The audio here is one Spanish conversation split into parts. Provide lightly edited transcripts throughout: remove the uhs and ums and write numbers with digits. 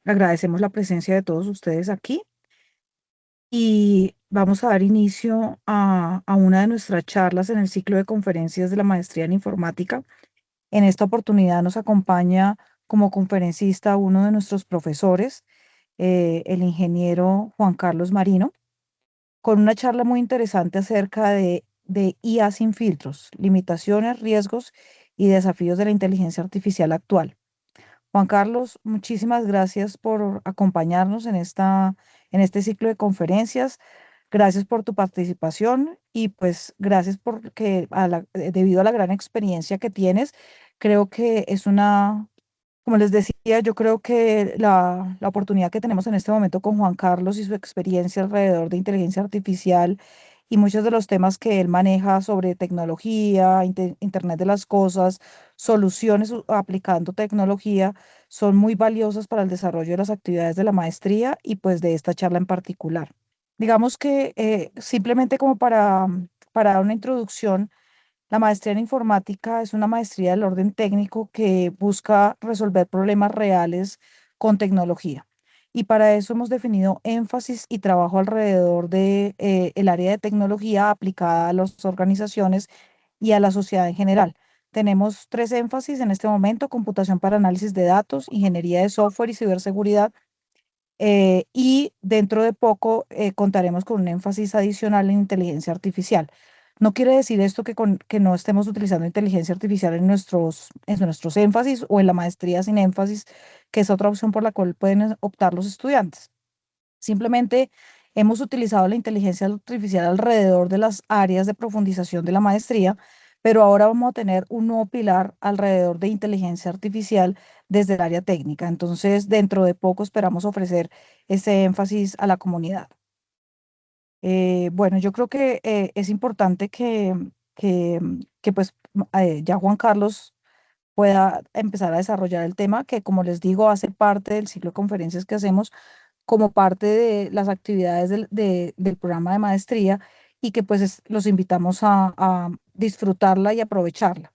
Agradecemos la presencia de todos ustedes aquí y vamos a dar inicio a una de nuestras charlas en el ciclo de conferencias de la Maestría en Informática. En esta oportunidad nos acompaña como conferencista uno de nuestros profesores, el ingeniero Juan Carlos Marino, con una charla muy interesante acerca de IA sin filtros, limitaciones, riesgos y desafíos de la inteligencia artificial actual. Juan Carlos, muchísimas gracias por acompañarnos en este ciclo de conferencias. Gracias por tu participación y pues gracias porque debido a la gran experiencia que tienes, creo que como les decía, yo creo que la oportunidad que tenemos en este momento con Juan Carlos y su experiencia alrededor de inteligencia artificial y muchos de los temas que él maneja sobre tecnología, Internet de las cosas, soluciones aplicando tecnología, son muy valiosas para el desarrollo de las actividades de la maestría y pues de esta charla en particular. Digamos que simplemente como para dar una introducción, la maestría en informática es una maestría del orden técnico que busca resolver problemas reales con tecnología. Y para eso hemos definido énfasis y trabajo alrededor de el área de tecnología aplicada a las organizaciones y a la sociedad en general. Tenemos tres énfasis en este momento: computación para análisis de datos, ingeniería de software y ciberseguridad. Y dentro de poco contaremos con un énfasis adicional en inteligencia artificial. No quiere decir esto que no estemos utilizando inteligencia artificial en nuestros énfasis o en la maestría sin énfasis, que es otra opción por la cual pueden optar los estudiantes. Simplemente hemos utilizado la inteligencia artificial alrededor de las áreas de profundización de la maestría, pero ahora vamos a tener un nuevo pilar alrededor de inteligencia artificial desde el área técnica. Entonces, dentro de poco esperamos ofrecer ese énfasis a la comunidad. Bueno, yo creo que es importante que pues ya Juan Carlos pueda empezar a desarrollar el tema que, como les digo, hace parte del ciclo de conferencias que hacemos como parte de las actividades del programa de maestría y que pues los invitamos a disfrutarla y aprovecharla.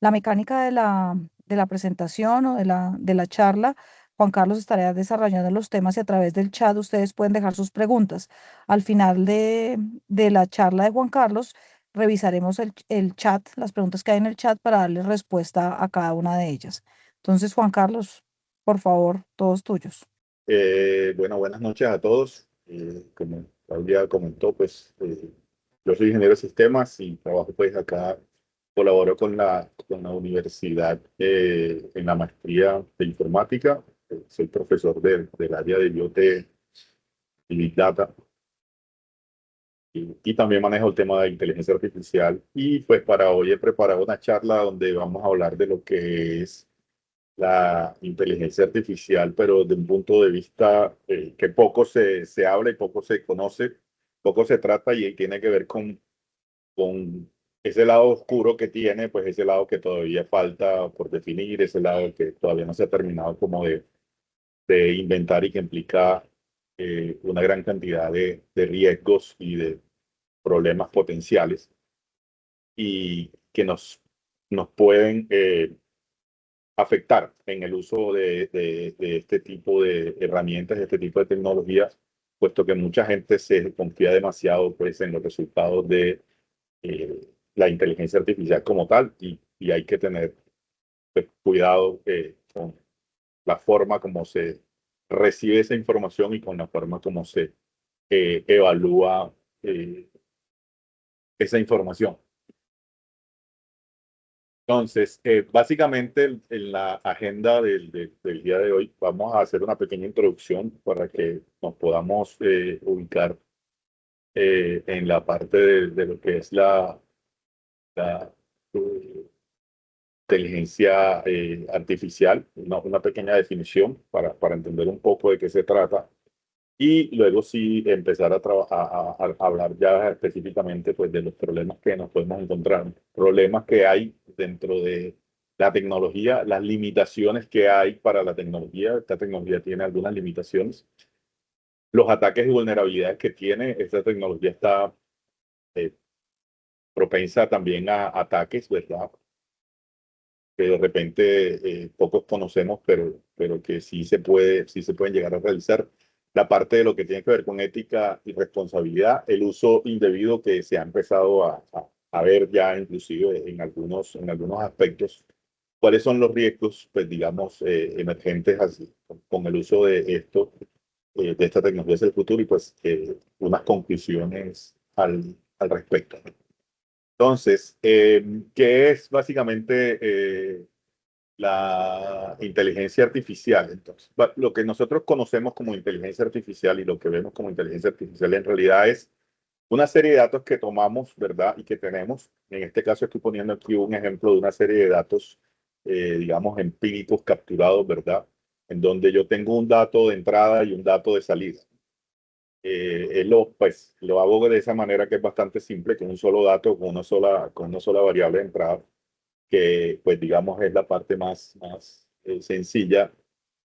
La mecánica de la presentación o de la charla, Juan Carlos estará desarrollando los temas y a través del chat ustedes pueden dejar sus preguntas. Al final de la charla de Juan Carlos, revisaremos el chat, las preguntas que hay en el chat para darle respuesta a cada una de ellas. Entonces, Juan Carlos, por favor, todos tuyos. Bueno, buenas noches a todos. Como Claudia comentó, pues yo soy ingeniero de sistemas y trabajo pues acá, colaboro con la universidad en la maestría de informática. Soy profesor del área de IoT y Big Data y también manejo el tema de inteligencia artificial. Y pues para hoy he preparado una charla donde vamos a hablar de lo que es la inteligencia artificial, pero de un punto de vista que poco se habla y poco se conoce, poco se trata y tiene que ver con ese lado oscuro que tiene, pues ese lado que todavía falta por definir, ese lado que todavía no se ha terminado como de inventar y que implica una gran cantidad de riesgos y de problemas potenciales y que nos pueden afectar en el uso de este tipo de herramientas, de este tipo de tecnologías, puesto que mucha gente se confía demasiado pues, en los resultados de la inteligencia artificial como tal y hay que tener pues, cuidado con la forma como se recibe esa información y con la forma como se evalúa esa información. Entonces, básicamente en la agenda del día de hoy vamos a hacer una pequeña introducción para que nos podamos ubicar en la parte de lo que es la, eh, inteligencia artificial, una pequeña definición para entender un poco de qué se trata y luego sí empezar a hablar ya específicamente pues, de los problemas que nos podemos encontrar, problemas que hay dentro de la tecnología, las limitaciones que hay para la tecnología. Esta tecnología tiene algunas limitaciones. Los ataques y vulnerabilidades que tiene esta tecnología está eh, propensa también a ataques, ¿verdad? que de repente pocos conocemos, pero que sí se pueden llegar a realizar. La parte de lo que tiene que ver con ética y responsabilidad, el uso indebido que se ha empezado a ver ya inclusive en algunos aspectos. ¿Cuáles son los riesgos, pues digamos, emergentes así, con el uso de esto, de esta tecnología del futuro y pues unas conclusiones al respecto? Entonces, ¿qué es básicamente la inteligencia artificial? Entonces, lo que nosotros conocemos como inteligencia artificial y lo que vemos como inteligencia artificial en realidad es una serie de datos que tomamos, ¿verdad? Y que tenemos. En este caso estoy poniendo aquí un ejemplo de una serie de datos, digamos, empíricos capturados, ¿verdad? En donde yo tengo un dato de entrada y un dato de salida. Pues, lo hago de esa manera que es bastante simple, con un solo dato, con una sola variable de entrada, que pues digamos es la parte más sencilla,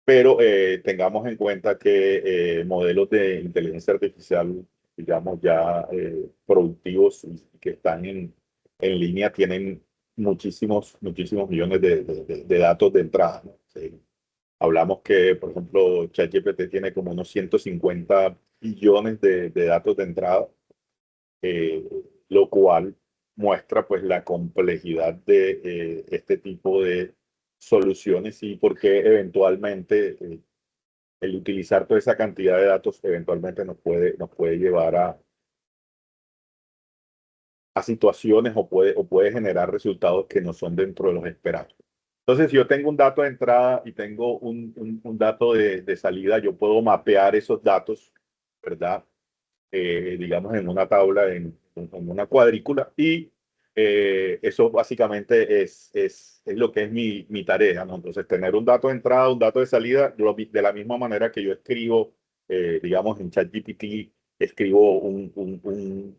pero tengamos en cuenta que modelos de inteligencia artificial, digamos ya productivos y que están en línea, tienen muchísimos millones de datos de entrada, ¿no? Sí. Hablamos que, por ejemplo, ChatGPT tiene como unos 150 billones de datos de entrada, eh, lo cual muestra pues la complejidad de este tipo de soluciones y por qué eventualmente el utilizar toda esa cantidad de datos eventualmente nos puede llevar a situaciones o puede generar resultados que no son dentro de los esperados. Entonces, si yo tengo un dato de entrada y tengo un dato de salida, yo puedo mapear esos datos, ¿verdad? Digamos, en una tabla, en una cuadrícula, y eso básicamente es lo que es mi tarea, ¿no? Entonces, tener un dato de entrada, un dato de salida, de la misma manera que yo escribo, digamos, en ChatGPT, escribo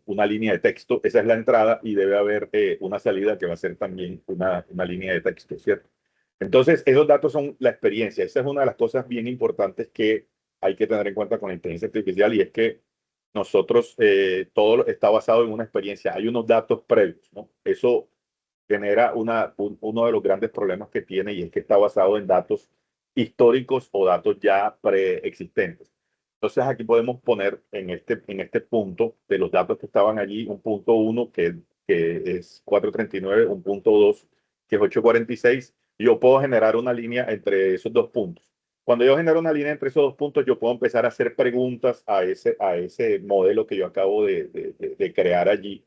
una línea de texto, esa es la entrada, y debe haber una salida que va a ser también una línea de texto, ¿cierto? Entonces, esos datos son la experiencia. Esa es una de las cosas bien importantes que hay que tener en cuenta con la inteligencia artificial y es que nosotros, todo está basado en una experiencia. Hay unos datos previos, ¿no? Eso genera uno de los grandes problemas que tiene y es que está basado en datos históricos o datos ya preexistentes. Entonces aquí podemos poner en este punto de los datos que estaban allí, un punto uno que es 439, un punto 2 que es 846, y yo puedo generar una línea entre esos dos puntos. Cuando yo genero una línea entre esos dos puntos, yo puedo empezar a hacer preguntas a ese modelo que yo acabo de crear allí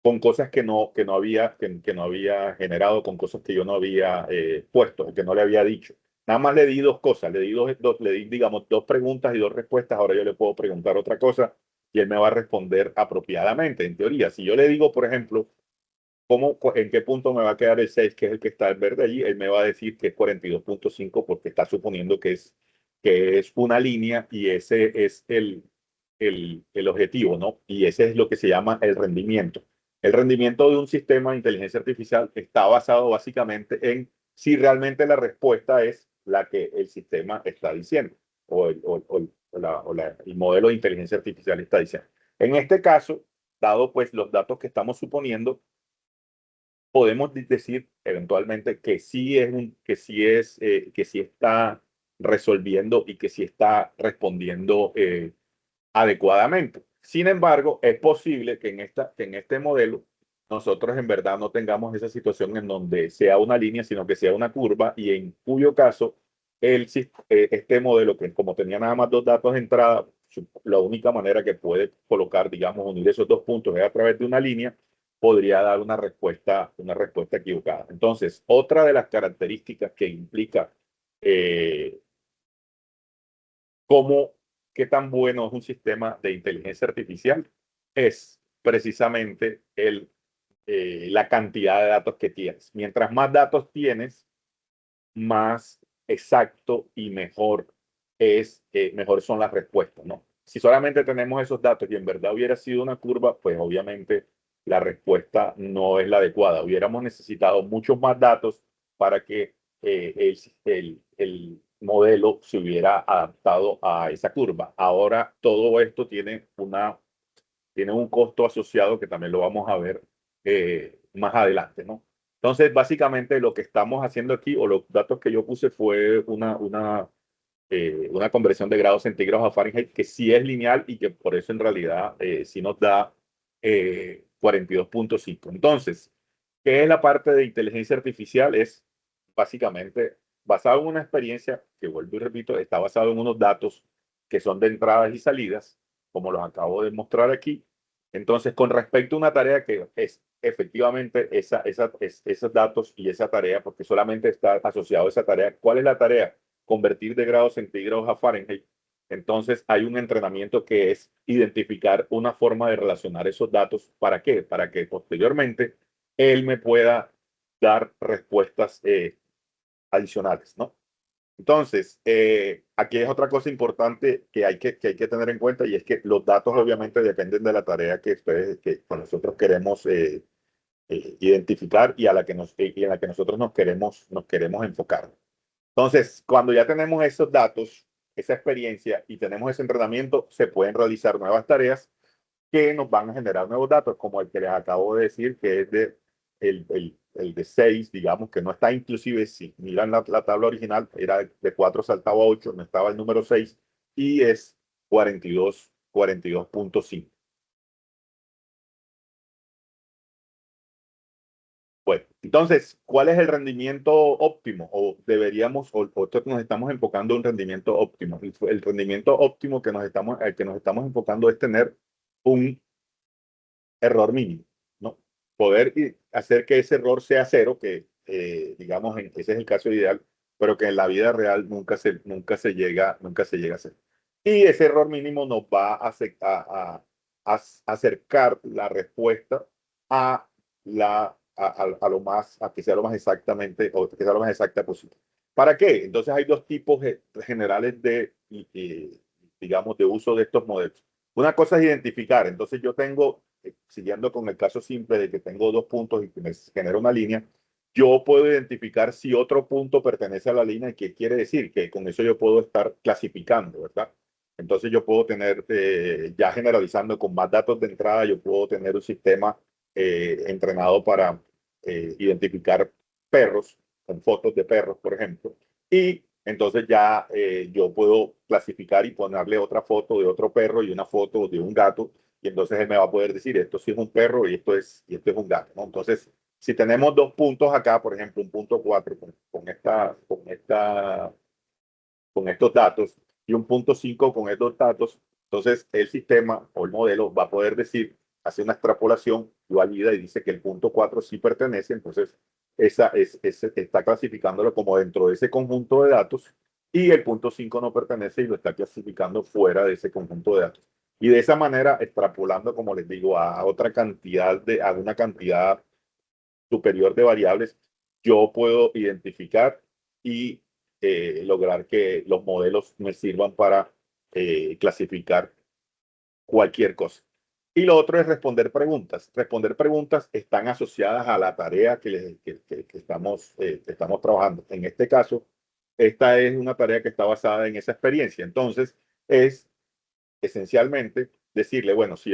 con cosas que no había generado, con cosas que yo no había puesto, que no le había dicho. Nada más le di dos cosas, le di, digamos, dos preguntas y dos respuestas. Ahora yo le puedo preguntar otra cosa y él me va a responder apropiadamente, en teoría. Si yo le digo, por ejemplo, en qué punto me va a quedar el 6 que es el que está en verde allí, él me va a decir que es 42.5 porque está suponiendo que es una línea y ese es el objetivo, ¿no? Y ese es lo que se llama el rendimiento. El rendimiento de un sistema de inteligencia artificial está basado básicamente en si realmente la respuesta es la que el sistema está diciendo o el modelo de inteligencia artificial está diciendo. En este caso, dado pues los datos que estamos suponiendo, podemos decir eventualmente que sí que sí está resolviendo y que sí está respondiendo adecuadamente. Sin embargo, es posible que en este modelo nosotros en verdad no tengamos esa situación en donde sea una línea, sino que sea una curva y en cuyo caso este modelo, que como tenía nada más dos datos de entrada, la única manera que puede colocar, digamos, unir esos dos puntos es a través de una línea, podría dar una respuesta equivocada. Entonces, otra de las características que implica eh, cómo, qué tan bueno es un sistema de inteligencia artificial es precisamente la cantidad de datos que tienes. Mientras más datos tienes, más exacto y mejor son las respuestas, ¿no? Si solamente tenemos esos datos y en verdad hubiera sido una curva, pues obviamente la respuesta no es la adecuada. Hubiéramos necesitado muchos más datos para que el modelo se hubiera adaptado a esa curva. Ahora todo esto tiene un costo asociado que también lo vamos a ver más adelante, ¿no? Entonces, básicamente lo que estamos haciendo aquí, o los datos que yo puse, fue una conversión de grados centígrados a Fahrenheit que sí es lineal y que por eso en realidad sí nos da 42.5. Entonces, ¿qué es la parte de inteligencia artificial? Es básicamente basado en una experiencia que, vuelvo y repito, está basado en unos datos que son de entradas y salidas, como los acabo de mostrar aquí. Entonces, con respecto a una tarea que es efectivamente esos datos y esa tarea, porque solamente está asociado a esa tarea, ¿cuál es la tarea? Convertir de grados centígrados a Fahrenheit. Entonces hay un entrenamiento que es identificar una forma de relacionar esos datos. ¿Para qué? Para que posteriormente él me pueda dar respuestas adicionales, ¿no? Entonces, aquí es otra cosa importante que hay que tener en cuenta, y es que los datos obviamente dependen de la tarea que nosotros queremos identificar, y y en la que nosotros nos queremos enfocar. Entonces, cuando ya tenemos esos datos, esa experiencia y tenemos ese entrenamiento, se pueden realizar nuevas tareas que nos van a generar nuevos datos, como el que les acabo de decir, que es el de 6, digamos, que no está inclusive, si miran la tabla original, era de 4 saltaba a 8, no estaba el número 6, y es 42.5. Bueno, entonces, ¿cuál es el rendimiento óptimo? O deberíamos, o esto que nos estamos enfocando en un rendimiento óptimo. El rendimiento óptimo al que nos estamos enfocando es tener un error mínimo, ¿no? Poder hacer que ese error sea cero, que digamos, ese es el caso ideal, pero que en la vida real nunca se llega a hacer. Y ese error mínimo nos va a acercar la respuesta a a lo más, a que sea lo más exactamente, o que sea lo más exacta posible. ¿Para qué? Entonces hay dos tipos generales digamos, de uso de estos modelos. Una cosa es identificar. Entonces yo tengo, siguiendo con el caso simple de que tengo dos puntos y que me genera una línea, yo puedo identificar si otro punto pertenece a la línea. ¿Y qué quiere decir? Que con eso yo puedo estar clasificando, ¿verdad? Entonces yo puedo tener, ya generalizando con más datos de entrada, yo puedo tener un sistema entrenado para identificar perros, con fotos de perros, por ejemplo. Y entonces ya yo puedo clasificar y ponerle otra foto de otro perro y una foto de un gato. Y entonces él me va a poder decir, esto sí es un perro y esto es un gato, ¿no? Entonces, si tenemos dos puntos acá, por ejemplo, un punto 4 con estos datos y un punto 5 con estos datos, entonces el sistema o el modelo va a poder decir, hace una extrapolación, valida y dice que el punto 4 sí pertenece. Entonces está clasificándolo como dentro de ese conjunto de datos, y el punto 5 no pertenece y lo está clasificando fuera de ese conjunto de datos. Y de esa manera, extrapolando, como les digo, a una cantidad superior de variables, yo puedo identificar y lograr que los modelos me sirvan para clasificar cualquier cosa. Y lo otro es responder preguntas. Responder preguntas están asociadas a la tarea que estamos trabajando. En este caso, esta es una tarea que está basada en esa experiencia. Entonces, es esencialmente decirle, bueno, si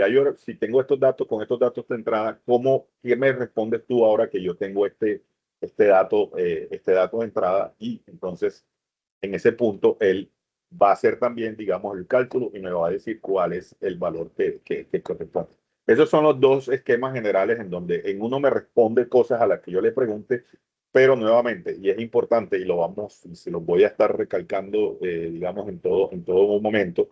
tengo estos datos, con estos datos de entrada, ¿qué me respondes tú ahora que yo tengo este dato de entrada? Y entonces, en ese punto, él va a hacer también, digamos, el cálculo y me va a decir cuál es el valor que corresponde. Esos son los dos esquemas generales en donde en uno me responde cosas a las que yo le pregunte, pero nuevamente, y es importante, y se los voy a estar recalcando, digamos, en todo momento,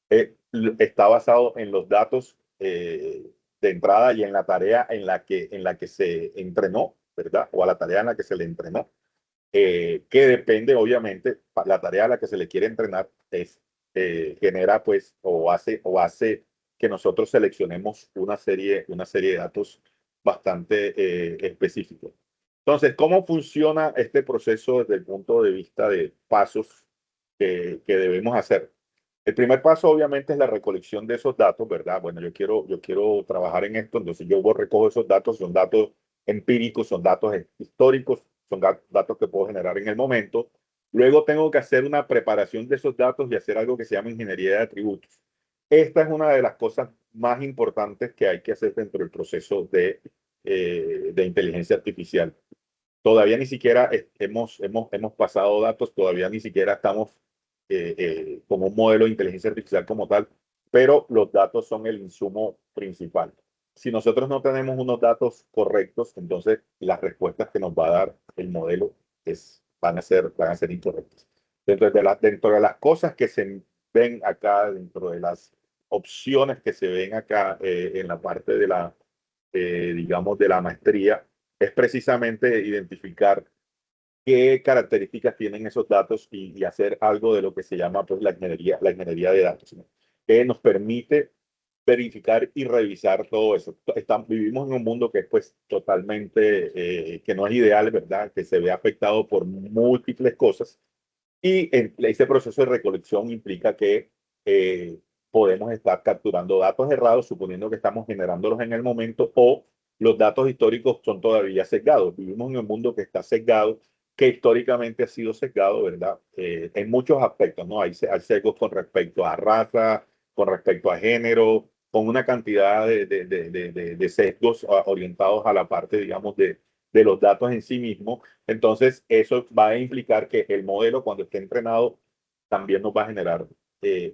está basado en los datos de entrada y en la tarea en la que se entrenó, ¿verdad? O a la tarea en la que se le entrenó, que depende, obviamente, la tarea a la que se le quiere entrenar genera, pues, o hace que nosotros seleccionemos una serie de datos bastante específicos. Entonces, ¿cómo funciona este proceso desde el punto de vista de pasos que debemos hacer? El primer paso, obviamente, es la recolección de esos datos, ¿verdad? Bueno, yo quiero trabajar en esto, entonces yo recojo esos datos, son datos empíricos, son datos históricos, son datos que puedo generar en el momento. Luego tengo que hacer una preparación de esos datos y hacer algo que se llama ingeniería de atributos. Esta es una de las cosas más importantes que hay que hacer dentro del proceso de inteligencia artificial. todavía ni siquiera hemos pasado datos, todavía ni siquiera estamos con un modelo de inteligencia artificial como tal, pero los datos son el insumo principal. Si nosotros no tenemos unos datos correctos, entonces las respuestas que nos va a dar el modelo van a ser incorrectas. Dentro de las cosas que se ven acá, dentro de las opciones que se ven acá en la parte de la, digamos, de la maestría, es precisamente identificar qué características tienen esos datos y hacer algo de lo que se llama pues, la ingeniería de datos, ¿no? Que nos permite verificar y revisar todo eso. Vivimos en un mundo que es pues totalmente, que no es ideal, ¿verdad? Que se ve afectado por múltiples cosas y ese proceso de recolección implica que podemos estar capturando datos errados, suponiendo que estamos generándolos en el momento, o los datos históricos son todavía sesgados. Vivimos en un mundo que está sesgado, que históricamente ha sido sesgado, ¿verdad? En muchos aspectos, ¿no? Hay sesgos con respecto a raza, con respecto a género, con una cantidad de sesgos orientados a la parte, digamos, de los datos en sí mismos. Entonces, eso va a implicar que el modelo, cuando esté entrenado, también nos va a generar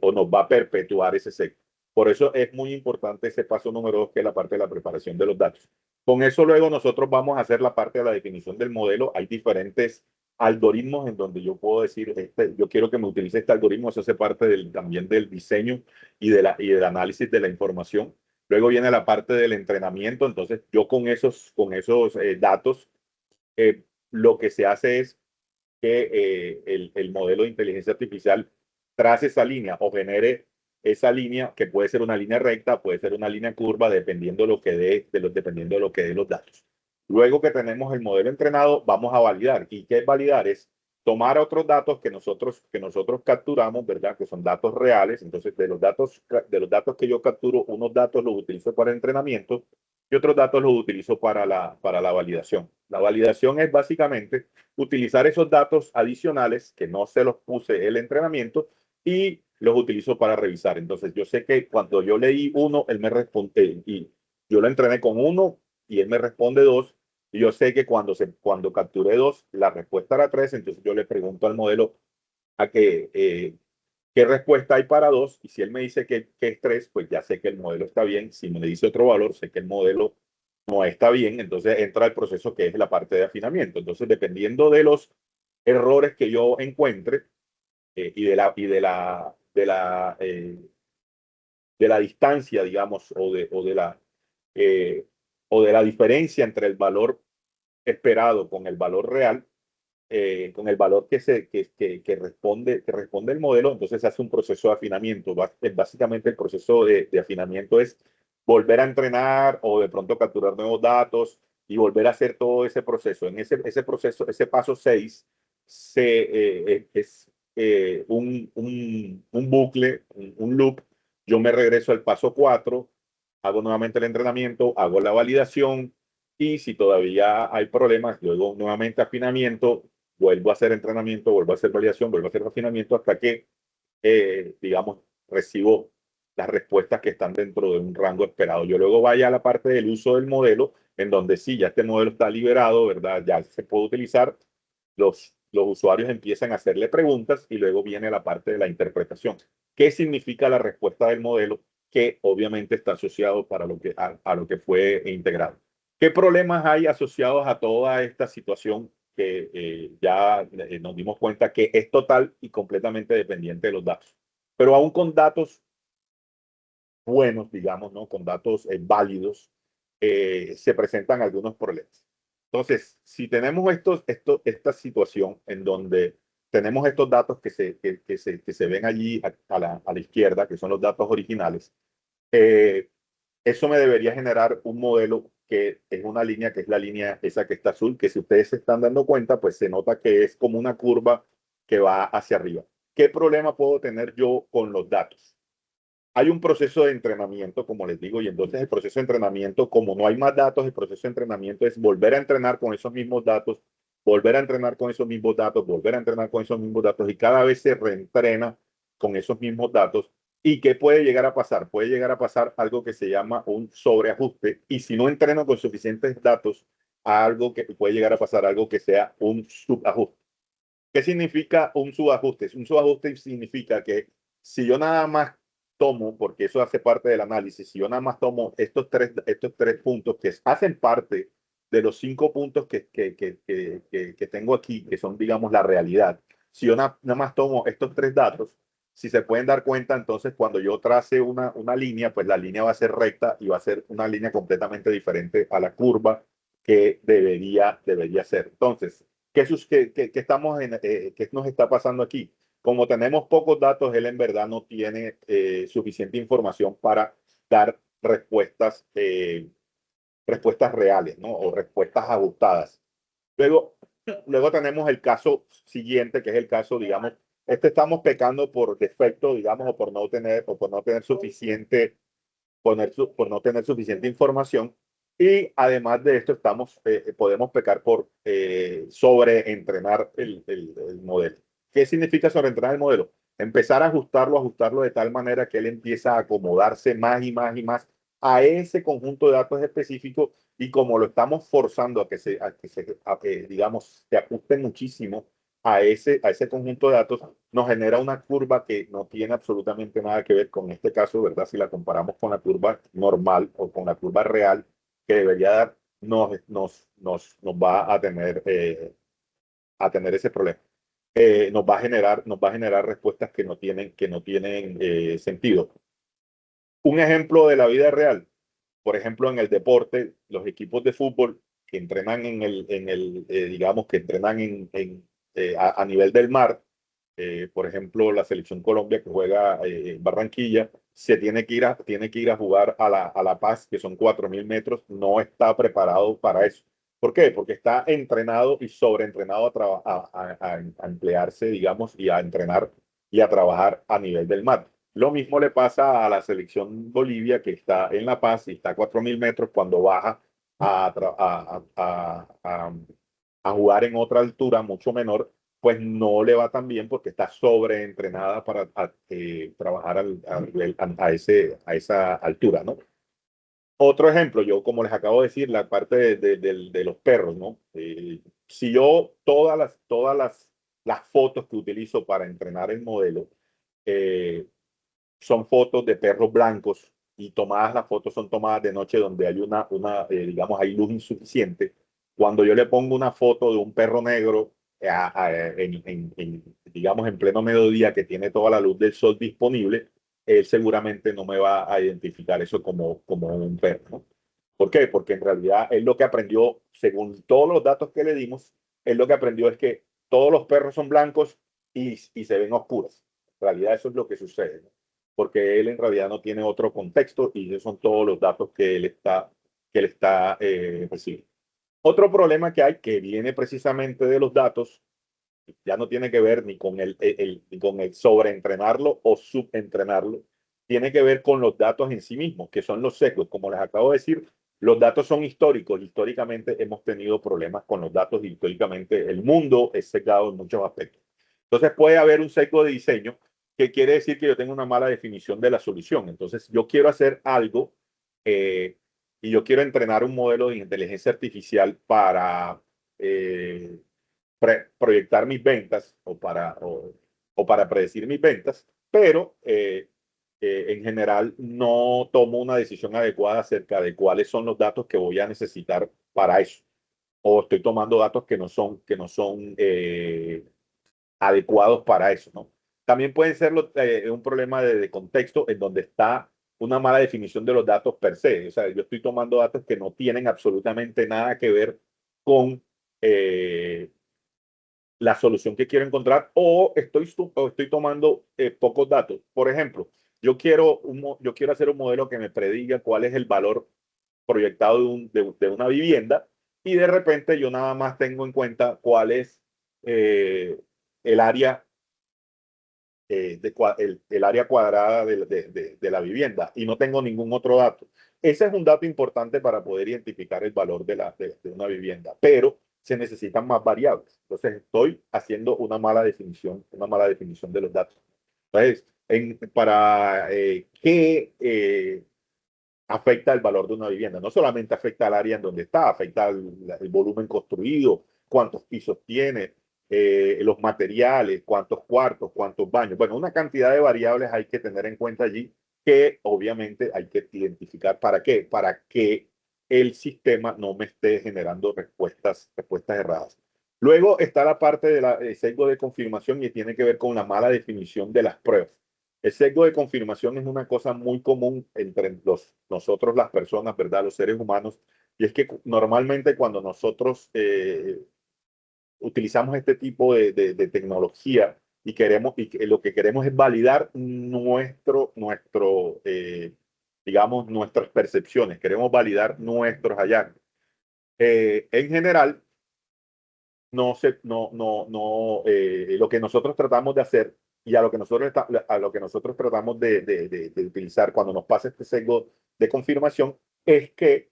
o nos va a perpetuar ese sesgo. Por eso es muy importante ese paso número 2, que es la parte de la preparación de los datos. Con eso luego nosotros vamos a hacer la parte de la definición del modelo. Hay diferentes algoritmos en donde yo puedo decir, yo quiero que me utilice este algoritmo, eso hace parte también del diseño y del análisis de la información. Luego viene la parte del entrenamiento, entonces yo con esos datos, lo que se hace es que el modelo de inteligencia artificial trace esa línea o genere esa línea, que puede ser una línea recta, puede ser una línea curva, dependiendo dependiendo de lo que dé los datos. Luego que tenemos el modelo entrenado, vamos a validar. ¿Y qué es validar? Es tomar otros datos que nosotros capturamos, ¿verdad? Que son datos reales. Entonces, de los datos que yo capturo, unos datos los utilizo para entrenamiento y otros datos los utilizo para la validación. La validación es básicamente utilizar esos datos adicionales que no se los puse el entrenamiento y los utilizo para revisar. Entonces, yo sé que cuando yo leí uno, él me responde y yo lo entrené con uno y él me responde dos. Y yo sé que cuando capturé dos, la respuesta era tres. Entonces, yo le pregunto al modelo a qué respuesta hay para dos. Y si él me dice que es tres, pues ya sé que el modelo está bien. Si me dice otro valor, sé que el modelo no está bien, entonces entra el proceso que es la parte de afinamiento. Entonces, dependiendo de los errores que yo encuentre y de la distancia, digamos, eh, o de la diferencia entre el valor esperado con el valor real, con el valor que responde el modelo, entonces se hace un proceso de afinamiento. Básicamente el proceso de afinamiento es volver a entrenar o de pronto capturar nuevos datos y volver a hacer todo ese proceso. En ese proceso, ese paso 6 es un bucle, un loop. Yo me regreso al paso 4, hago nuevamente el entrenamiento, hago la validación y si todavía hay problemas, luego nuevamente afinamiento, vuelvo a hacer entrenamiento, vuelvo a hacer validación, vuelvo a hacer refinamiento hasta que, digamos, recibo las respuestas que están dentro de un rango esperado. Yo luego vaya a la parte del uso del modelo, en donde sí, ya este modelo está liberado, ¿verdad? Ya se puede utilizar. Los usuarios empiezan a hacerle preguntas y luego viene la parte de la interpretación. ¿Qué significa la respuesta del modelo? Que obviamente está asociado a lo que fue integrado. ¿Qué problemas hay asociados a toda esta situación que ya nos dimos cuenta que es total y completamente dependiente de los datos? Pero aún con datos buenos, digamos, ¿no? Con datos válidos, se presentan algunos problemas. Entonces, si tenemos esta situación en donde tenemos estos datos que se ven allí a la izquierda, que son los datos originales, eh, eso me debería generar un modelo que es una línea, que es la línea esa que está azul, que si ustedes se están dando cuenta, pues se nota que es como una curva que va hacia arriba. ¿Qué problema puedo tener yo con los datos? Hay un proceso de entrenamiento, como les digo, y entonces el proceso de entrenamiento, como no hay más datos, el proceso de entrenamiento es volver a entrenar con esos mismos datos, volver a entrenar con esos mismos datos, volver a entrenar con esos mismos datos, y cada vez se reentrena con esos mismos datos. ¿Y qué puede llegar a pasar? Puede llegar a pasar algo que se llama un sobreajuste, y si no entreno con suficientes datos a algo que puede llegar a pasar, algo que sea un subajuste. ¿Qué significa un subajuste? Un subajuste significa que si yo nada más tomo, porque eso hace parte del análisis, si yo nada más tomo estos tres puntos que hacen parte de los 5 puntos que tengo aquí, que son, digamos, la realidad, si yo nada más tomo estos 3 datos, si se pueden dar cuenta, entonces cuando yo trace una línea, pues la línea va a ser recta y va a ser una línea completamente diferente a la curva que debería ser. Entonces, ¿qué nos está pasando aquí? Como tenemos pocos datos, él en verdad no tiene suficiente información para dar respuestas reales, ¿no? O respuestas ajustadas. Luego, luego tenemos el caso siguiente, que es el caso, digamos, estamos pecando por defecto, digamos, o por no tener suficiente información. Y además de esto, podemos pecar por sobreentrenar el modelo. ¿Qué significa sobreentrenar el modelo? Empezar a ajustarlo de tal manera que él empieza a acomodarse más y más y más a ese conjunto de datos específicos, y como lo estamos forzando a que digamos, se ajuste muchísimo a ese conjunto de datos, nos genera una curva que no tiene absolutamente nada que ver con este caso, ¿verdad? Si la comparamos con la curva normal o con la curva real que debería dar, nos va a tener ese problema. Nos va a generar respuestas que no tienen sentido. Un ejemplo de la vida real, por ejemplo, en el deporte, los equipos de fútbol que entrenan digamos, que entrenan a nivel del mar, por ejemplo, la selección Colombia que juega en Barranquilla, tiene que ir a jugar a La Paz, que son 4.000 metros, no está preparado para eso. ¿Por qué? Porque está entrenado y sobreentrenado a emplearse, digamos, y a entrenar y a trabajar a nivel del mar. Lo mismo le pasa a la selección Bolivia, que está en La Paz y está a 4.000 metros. Cuando baja a jugar en otra altura mucho menor, pues no le va tan bien porque está sobreentrenada para trabajar a esa altura, ¿no? Otro ejemplo, yo como les acabo de decir, la parte de los perros, ¿no? Si yo todas las fotos que utilizo para entrenar el modelo, eh, son fotos de perros blancos, y las fotos son tomadas de noche donde hay digamos, hay luz insuficiente. Cuando yo le pongo una foto de un perro negro, digamos, en pleno mediodía, que tiene toda la luz del sol disponible, él seguramente no me va a identificar eso como un perro, ¿no? ¿Por qué? Porque en realidad él lo que aprendió, según todos los datos que le dimos, él lo que aprendió es que todos los perros son blancos y se ven oscuros. En realidad eso es lo que sucede, ¿no? Porque él en realidad no tiene otro contexto, y esos son todos los datos que él está recibiendo. Otro problema que hay, que viene precisamente de los datos, ya no tiene que ver ni con el sobreentrenarlo o subentrenarlo, tiene que ver con los datos en sí mismos, que son los sesgos. Como les acabo de decir, los datos son históricos. Históricamente hemos tenido problemas con los datos, y históricamente el mundo es sesgado en muchos aspectos. Entonces puede haber un sesgo de diseño, que quiere decir que yo tengo una mala definición de la solución. Entonces yo quiero hacer algo, eh, y yo quiero entrenar un modelo de inteligencia artificial para proyectar mis ventas, o para predecir mis ventas, pero en general no tomo una decisión adecuada acerca de cuáles son los datos que voy a necesitar para eso, o estoy tomando datos que no son adecuados para eso, ¿no? También puede ser un problema de contexto, en donde está una mala definición de los datos per se. O sea, yo estoy tomando datos que no tienen absolutamente nada que ver con eh, la solución que quiero encontrar, o estoy tomando pocos datos. Por ejemplo, yo quiero hacer un modelo que me prediga cuál es el valor proyectado de una vivienda, y de repente yo nada más tengo en cuenta cuál es eh, el área, el área cuadrada de la vivienda, y no tengo ningún otro dato. Ese es un dato importante para poder identificar el valor de una vivienda, pero se necesitan más variables. Entonces estoy haciendo una mala definición de los datos. Entonces, para qué afecta el valor de una vivienda. No solamente afecta al área en donde está, afecta el volumen construido, cuántos pisos tiene, los materiales, cuántos cuartos, cuántos baños. Bueno, una cantidad de variables hay que tener en cuenta allí que obviamente hay que identificar. ¿Para qué? Para que el sistema no me esté generando respuestas erradas. Luego está la parte del sesgo de confirmación y tiene que ver con la mala definición de las pruebas. El sesgo de confirmación es una cosa muy común entre nosotros, las personas, ¿verdad? Los seres humanos. Y es que normalmente cuando nosotros utilizamos este tipo de tecnología y lo que queremos es validar digamos, nuestras percepciones, queremos validar nuestros hallazgos. En general, lo que nosotros tratamos de hacer y a lo que nosotros tratamos de utilizar cuando nos pasa este sesgo de confirmación es que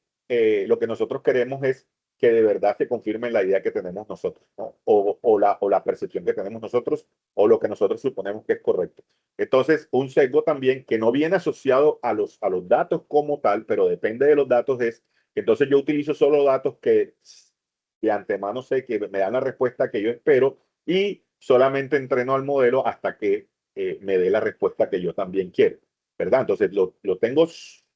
lo que nosotros queremos es que de verdad se confirme la idea que tenemos nosotros, ¿no? O la percepción que tenemos nosotros o lo que nosotros suponemos que es correcto. Entonces, un sesgo también que no viene asociado a los datos como tal, pero depende de los datos, es que entonces yo utilizo solo datos que de antemano sé que me dan la respuesta que yo espero y solamente entreno al modelo hasta que me dé la respuesta que yo también quiero, ¿verdad? Entonces lo tengo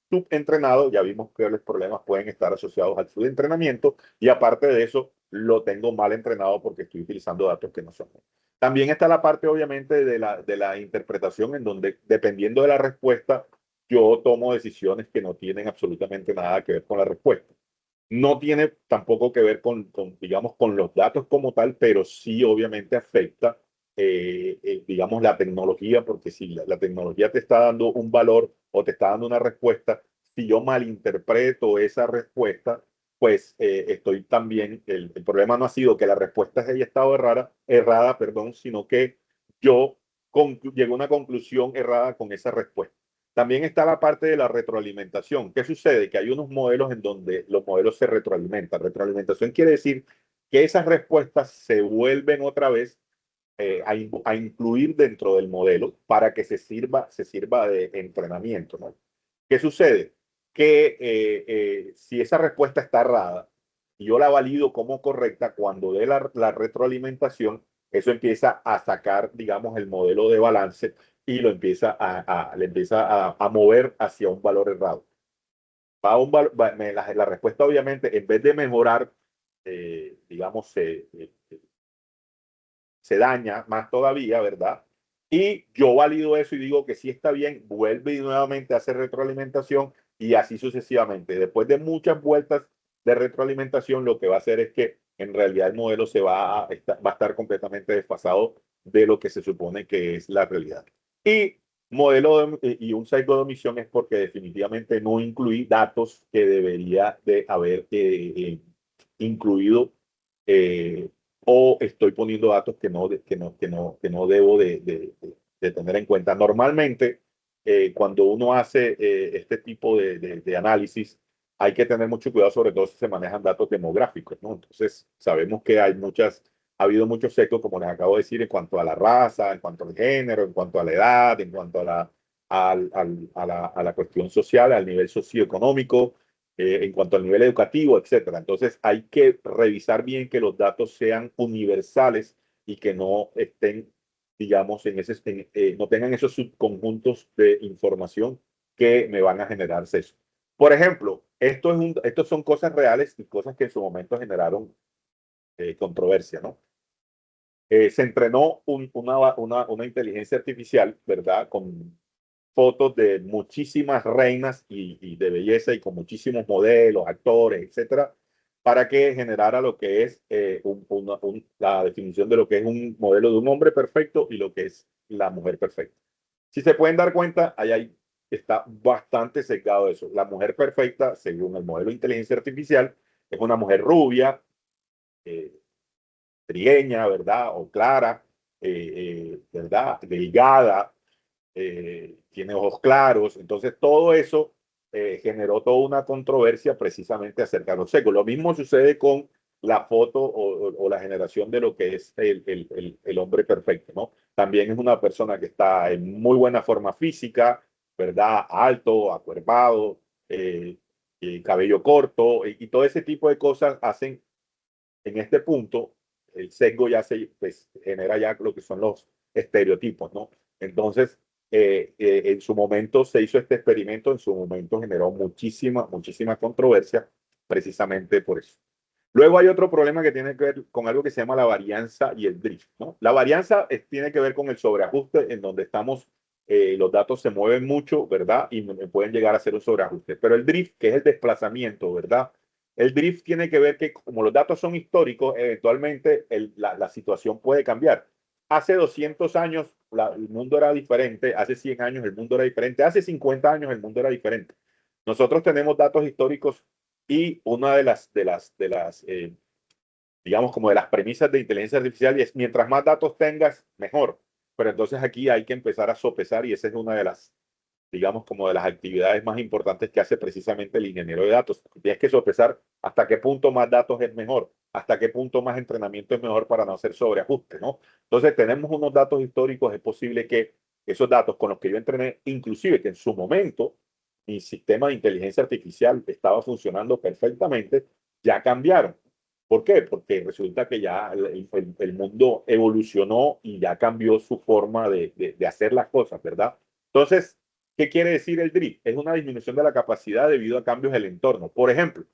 subentrenado, ya vimos que los problemas pueden estar asociados al subentrenamiento y aparte de eso lo tengo mal entrenado porque estoy utilizando datos que no son. También está la parte obviamente de la interpretación en donde dependiendo de la respuesta yo tomo decisiones que no tienen absolutamente nada que ver con la respuesta. No tiene tampoco que ver digamos, con los datos como tal, pero sí obviamente afecta, digamos, la tecnología, porque si la tecnología te está dando un valor o te está dando una respuesta, si yo malinterpreto esa respuesta, pues estoy también, el problema no ha sido que la respuesta haya estado errada, perdón, sino que yo llegué a una conclusión errada con esa respuesta. También está la parte de la retroalimentación. ¿Qué sucede? Que hay unos modelos en donde los modelos se retroalimentan. Retroalimentación quiere decir que esas respuestas se vuelven otra vez a incluir dentro del modelo para que se sirva de entrenamiento, ¿no? ¿Qué sucede? Que si esa respuesta está errada y yo la valido como correcta, cuando dé la retroalimentación, eso empieza a sacar, digamos, el modelo de balance y le empieza a mover hacia un valor errado. La respuesta, obviamente, en vez de mejorar, digamos, se daña más todavía, ¿verdad? Y yo valido eso y digo que sí está bien, vuelve y nuevamente a hacer retroalimentación y así sucesivamente. Después de muchas vueltas de retroalimentación, lo que va a hacer es que en realidad el modelo va a estar completamente desfasado de lo que se supone que es la realidad. Y y un sesgo de omisión es porque definitivamente no incluí datos que debería de haber incluido, eh, o estoy poniendo datos que no debo de tener en cuenta. Normalmente, cuando uno hace este tipo de análisis, hay que tener mucho cuidado, sobre todo si se manejan datos demográficos, ¿no? Entonces, sabemos que ha habido muchos sesgos, como les acabo de decir, en cuanto a la raza, en cuanto al género, en cuanto a la edad, en cuanto a la cuestión social, al nivel socioeconómico, en cuanto al nivel educativo, etcétera. Entonces hay que revisar bien que los datos sean universales y que no estén, digamos, no tengan esos subconjuntos de información que me van a generar sesgo. Por ejemplo, estos son cosas reales y cosas que en su momento generaron controversia, ¿no? Se entrenó una inteligencia artificial, ¿verdad? Con fotos de muchísimas reinas y de belleza y con muchísimos modelos, actores, etcétera, para que generara lo que es la definición de lo que es un modelo de un hombre perfecto y lo que es la mujer perfecta. Si se pueden dar cuenta, está bastante sesgado eso. La mujer perfecta, según el modelo de inteligencia artificial, es una mujer rubia, eh, trigueña, ¿verdad? O clara, ¿verdad? Delgada, tiene ojos claros. Entonces, todo eso generó toda una controversia precisamente acerca de los sesgos. Lo mismo sucede con la foto o la generación de lo que es el hombre perfecto, ¿no? También es una persona que está en muy buena forma física, ¿verdad? Alto, acuerpado, cabello corto y todo ese tipo de cosas hacen en este punto, el sesgo ya se pues, genera ya lo que son los estereotipos, ¿no? Entonces, en su momento se hizo este experimento, en su momento generó muchísima controversia precisamente por eso. Luego hay otro problema que tiene que ver con algo que se llama la varianza y el drift, ¿no? La varianza tiene que ver con el sobreajuste en donde estamos, los datos se mueven mucho, ¿verdad? Y pueden llegar a ser un sobreajuste. Pero el drift, que es el desplazamiento, ¿verdad? El drift tiene que ver que como los datos son históricos, eventualmente la situación puede cambiar. Hace 200 años el mundo era diferente, hace 100 años el mundo era diferente, hace 50 años el mundo era diferente. Nosotros tenemos datos históricos y una digamos, como de las premisas de inteligencia artificial es mientras más datos tengas, mejor. Pero entonces aquí hay que empezar a sopesar y esa es una de las, digamos, como de las actividades más importantes que hace precisamente el ingeniero de datos. Tienes que sopesar hasta qué punto más datos es mejor, hasta qué punto más entrenamiento es mejor para no hacer sobreajuste, ¿no? Entonces tenemos unos datos históricos, es posible que esos datos con los que yo entrené, inclusive que en su momento mi sistema de inteligencia artificial estaba funcionando perfectamente, ya cambiaron. ¿Por qué? Porque resulta que ya el mundo evolucionó y ya cambió su forma de hacer las cosas, ¿verdad? Entonces, ¿qué quiere decir el drift? Es una disminución de la capacidad debido a cambios del entorno. Por ejemplo,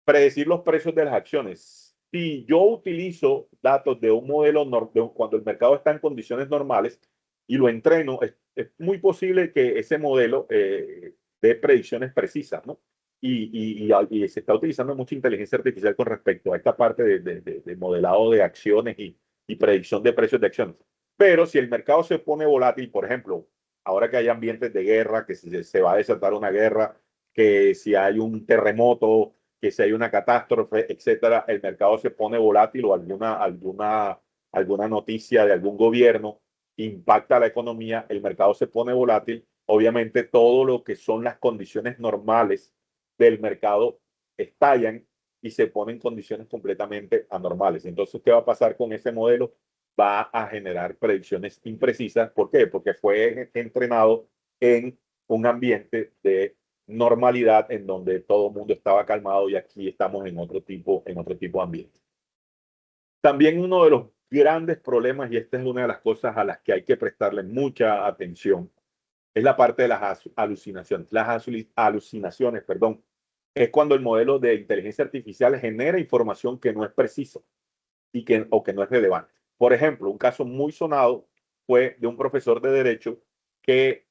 predecir los precios de las acciones. Si yo utilizo datos de un modelo, cuando el mercado está en condiciones normales y lo entreno, es muy posible que ese modelo dé predicciones precisas, ¿no? Y se está utilizando mucha inteligencia artificial con respecto a esta parte de modelado de acciones y predicción de precios de acciones. Pero si el mercado se pone volátil, por ejemplo, ahora que hay ambientes de guerra, que se va a desatar una guerra, que si hay un terremoto, que si hay una catástrofe, etcétera, el mercado se pone volátil o alguna noticia de algún gobierno impacta la economía, el mercado se pone volátil, obviamente todo lo que son las condiciones normales del mercado estallan y se ponen condiciones completamente anormales. Entonces, ¿qué va a pasar con ese modelo? Va a generar predicciones imprecisas. ¿Por qué? Porque fue entrenado en un ambiente de normalidad en donde todo el mundo estaba calmado y aquí estamos en otro tipo de ambiente. También uno de los grandes problemas, y esta es una de las cosas a las que hay que prestarle mucha atención, es la parte de las alucinaciones. Las alucinaciones, perdón, es cuando el modelo de inteligencia artificial genera información que no es precisa o que no es relevante. Por ejemplo, un caso muy sonado fue de un profesor de derecho que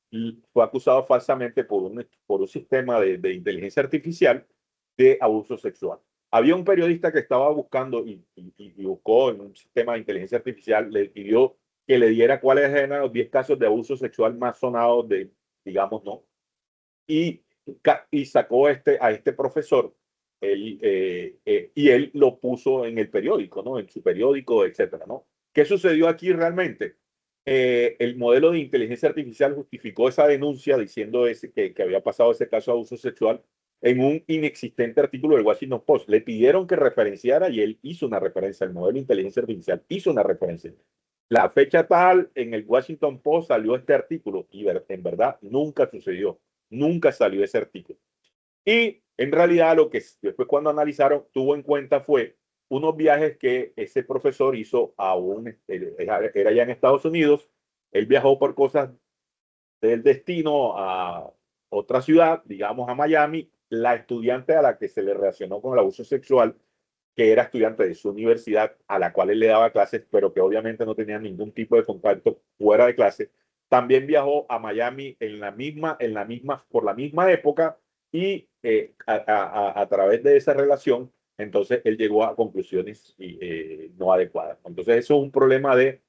fue acusado falsamente por un sistema de inteligencia artificial de abuso sexual. Había un periodista que estaba buscando y buscó en un sistema de inteligencia artificial, le pidió que le diera cuáles eran los 10 casos de abuso sexual más sonados digamos, ¿no? Y, y sacó a este profesor y él lo puso en el periódico, ¿no? En su periódico, etcétera, ¿no? ¿Qué sucedió aquí realmente? El modelo de inteligencia artificial justificó esa denuncia diciendo que había pasado ese caso de abuso sexual en un inexistente artículo del Washington Post. Le pidieron que referenciara y él hizo una referencia. El modelo de inteligencia artificial hizo una referencia. La fecha tal, en el Washington Post salió este artículo y en verdad nunca sucedió, nunca salió ese artículo. Y en realidad lo que después cuando analizaron tuvo en cuenta fue unos viajes que ese profesor hizo era ya en Estados Unidos, él viajó por cosas del destino a otra ciudad, digamos a Miami, la estudiante a la que se le relacionó con el abuso sexual, que era estudiante de su universidad a la cual él le daba clases, pero que obviamente no tenía ningún tipo de contacto fuera de clase, también viajó a Miami por la misma época y a través de esa relación, entonces él llegó a conclusiones no adecuadas. Entonces eso es un problema de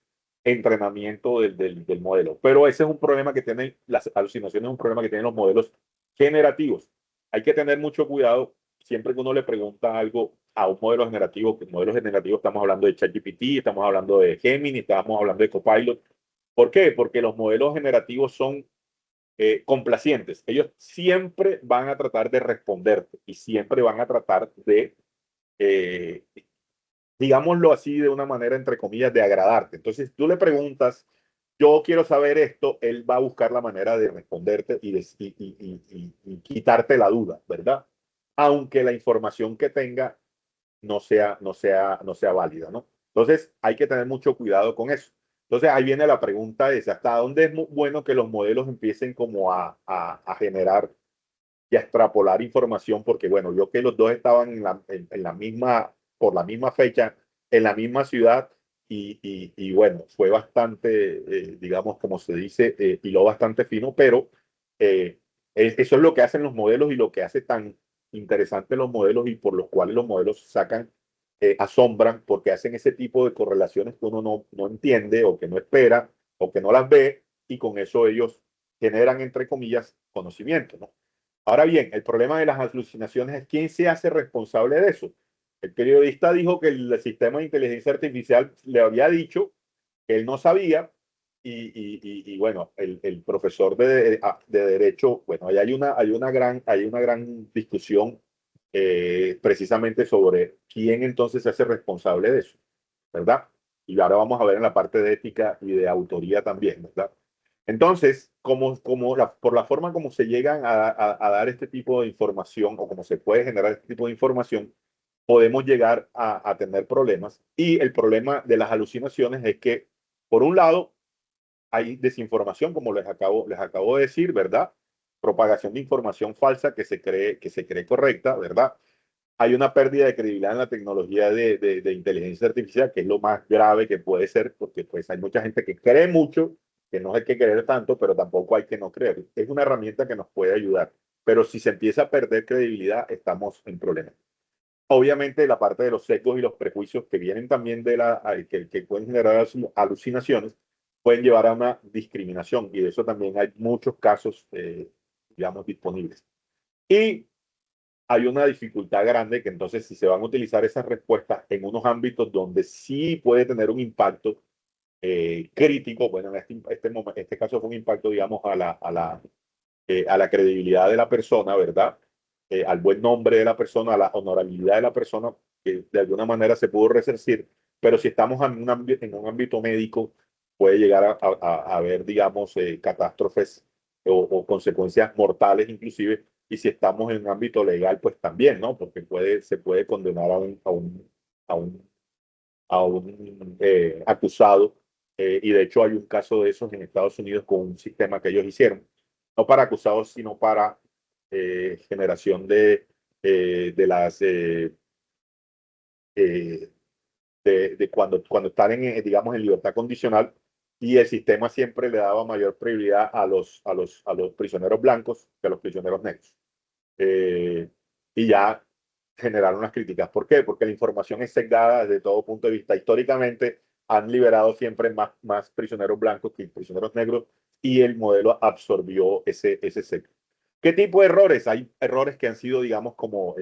entrenamiento del modelo. Pero ese es un problema que tienen las alucinaciones, es un problema que tienen los modelos generativos. Hay que tener mucho cuidado siempre que uno le pregunta algo a un modelo generativo, que modelos generativos estamos hablando de ChatGPT, estamos hablando de Gemini, estamos hablando de Copilot. ¿Por qué? Porque los modelos generativos son complacientes. Ellos siempre van a tratar de responderte y siempre van a tratar de eh, digámoslo así de una manera, entre comillas, de agradarte. Entonces, tú le preguntas yo quiero saber esto, él va a buscar la manera de responderte y quitarte la duda, ¿verdad? Aunque la información que tenga no sea válida, ¿no? Entonces, hay que tener mucho cuidado con eso. Entonces, ahí viene la pregunta esa, ¿hasta dónde es bueno que los modelos empiecen como a generar y a extrapolar información? Porque, bueno, yo que los dos estaban en la misma, por la misma fecha, en la misma ciudad, y bueno, fue bastante, digamos, como se dice, hiló bastante fino, pero eso es lo que hacen los modelos y lo que hace tan interesante los modelos y por los cuales los modelos sacan, asombran, porque hacen ese tipo de correlaciones que uno no entiende o que no espera o que no las ve, y con eso ellos generan, entre comillas, conocimiento, ¿no? Ahora bien, el problema de las alucinaciones es quién se hace responsable de eso. El periodista dijo que el sistema de inteligencia artificial le había dicho que él no sabía, y bueno, el profesor de Derecho, bueno, ahí hay una gran discusión, precisamente sobre quién entonces se hace responsable de eso, ¿verdad? Y ahora vamos a ver en la parte de ética y de autoría también, ¿verdad? Entonces, por la forma como se llegan a dar este tipo de información o como se puede generar este tipo de información, podemos llegar a tener problemas. Y el problema de las alucinaciones es que, por un lado, hay desinformación, como les acabo de decir, ¿verdad? Propagación de información falsa que se cree correcta, ¿verdad? Hay una pérdida de credibilidad en la tecnología de inteligencia artificial, que es lo más grave que puede ser, porque pues hay mucha gente que cree mucho, que no hay que creer tanto, pero tampoco hay que no creer. Es una herramienta que nos puede ayudar, pero si se empieza a perder credibilidad, estamos en problemas. Obviamente, la parte de los sesgos y los prejuicios que vienen también que pueden generar alucinaciones, pueden llevar a una discriminación, y de eso también hay muchos casos, digamos, disponibles. Y hay una dificultad grande, que entonces si se van a utilizar esas respuestas en unos ámbitos donde sí puede tener un impacto, crítico, bueno, este caso fue un impacto, digamos, a la credibilidad de la persona, ¿verdad? Al buen nombre de la persona, a la honorabilidad de la persona, que de alguna manera se pudo resarcir, pero si estamos en un ámbito médico, puede llegar a haber, digamos, catástrofes o consecuencias mortales inclusive, y si estamos en un ámbito legal, pues también, ¿no? Porque se puede condenar a un, acusado, y de hecho hay un caso de esos en Estados Unidos con un sistema que ellos hicieron, no para acusados, sino para generación de las eh, cuando están digamos, en libertad condicional, y el sistema siempre le daba mayor prioridad a los prisioneros blancos que a los prisioneros negros. Eh, y ya generaron las críticas. ¿Por qué? Porque la información es sesgada desde todo punto de vista. Históricamente han liberado siempre más prisioneros blancos que prisioneros negros, y el modelo absorbió ese sesgo. ¿Qué tipo de errores? Hay errores que han sido, digamos, como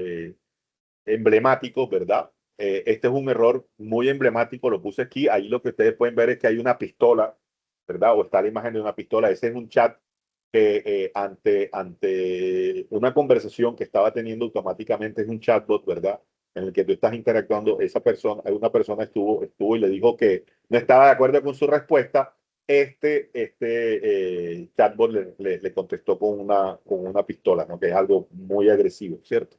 emblemáticos, ¿verdad? Este es un error muy emblemático, lo puse aquí. Ahí lo que ustedes pueden ver es que hay una pistola, ¿verdad? O está la imagen de una pistola. Ese es un chat que, ante una conversación que estaba teniendo automáticamente, es un chatbot, ¿verdad? En el que tú estás interactuando, una persona estuvo y le dijo que no estaba de acuerdo con su respuesta. Chatbot le contestó con una pistola, ¿no? Que es algo muy agresivo, ¿cierto?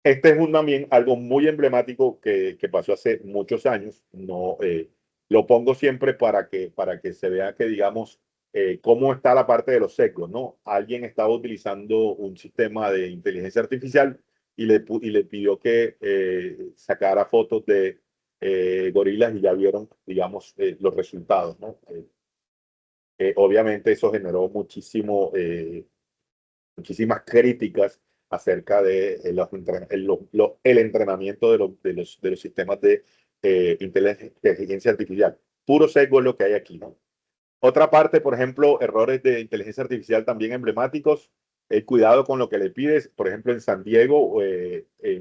Este es también algo muy emblemático que pasó hace muchos años. No, lo pongo siempre para que se vea que, digamos, cómo está la parte de los sesgos, ¿no? Alguien estaba utilizando un sistema de inteligencia artificial y le pidió que sacara fotos de gorilas, y ya vieron, digamos, los resultados, ¿no? Obviamente eso generó muchísimas críticas acerca de el entrenamiento de los sistemas de inteligencia artificial. Puro sesgo es lo que hay aquí, ¿no? Otra parte, por ejemplo, errores de inteligencia artificial también emblemáticos. Cuidado con lo que le pides. Por ejemplo, en San Diego,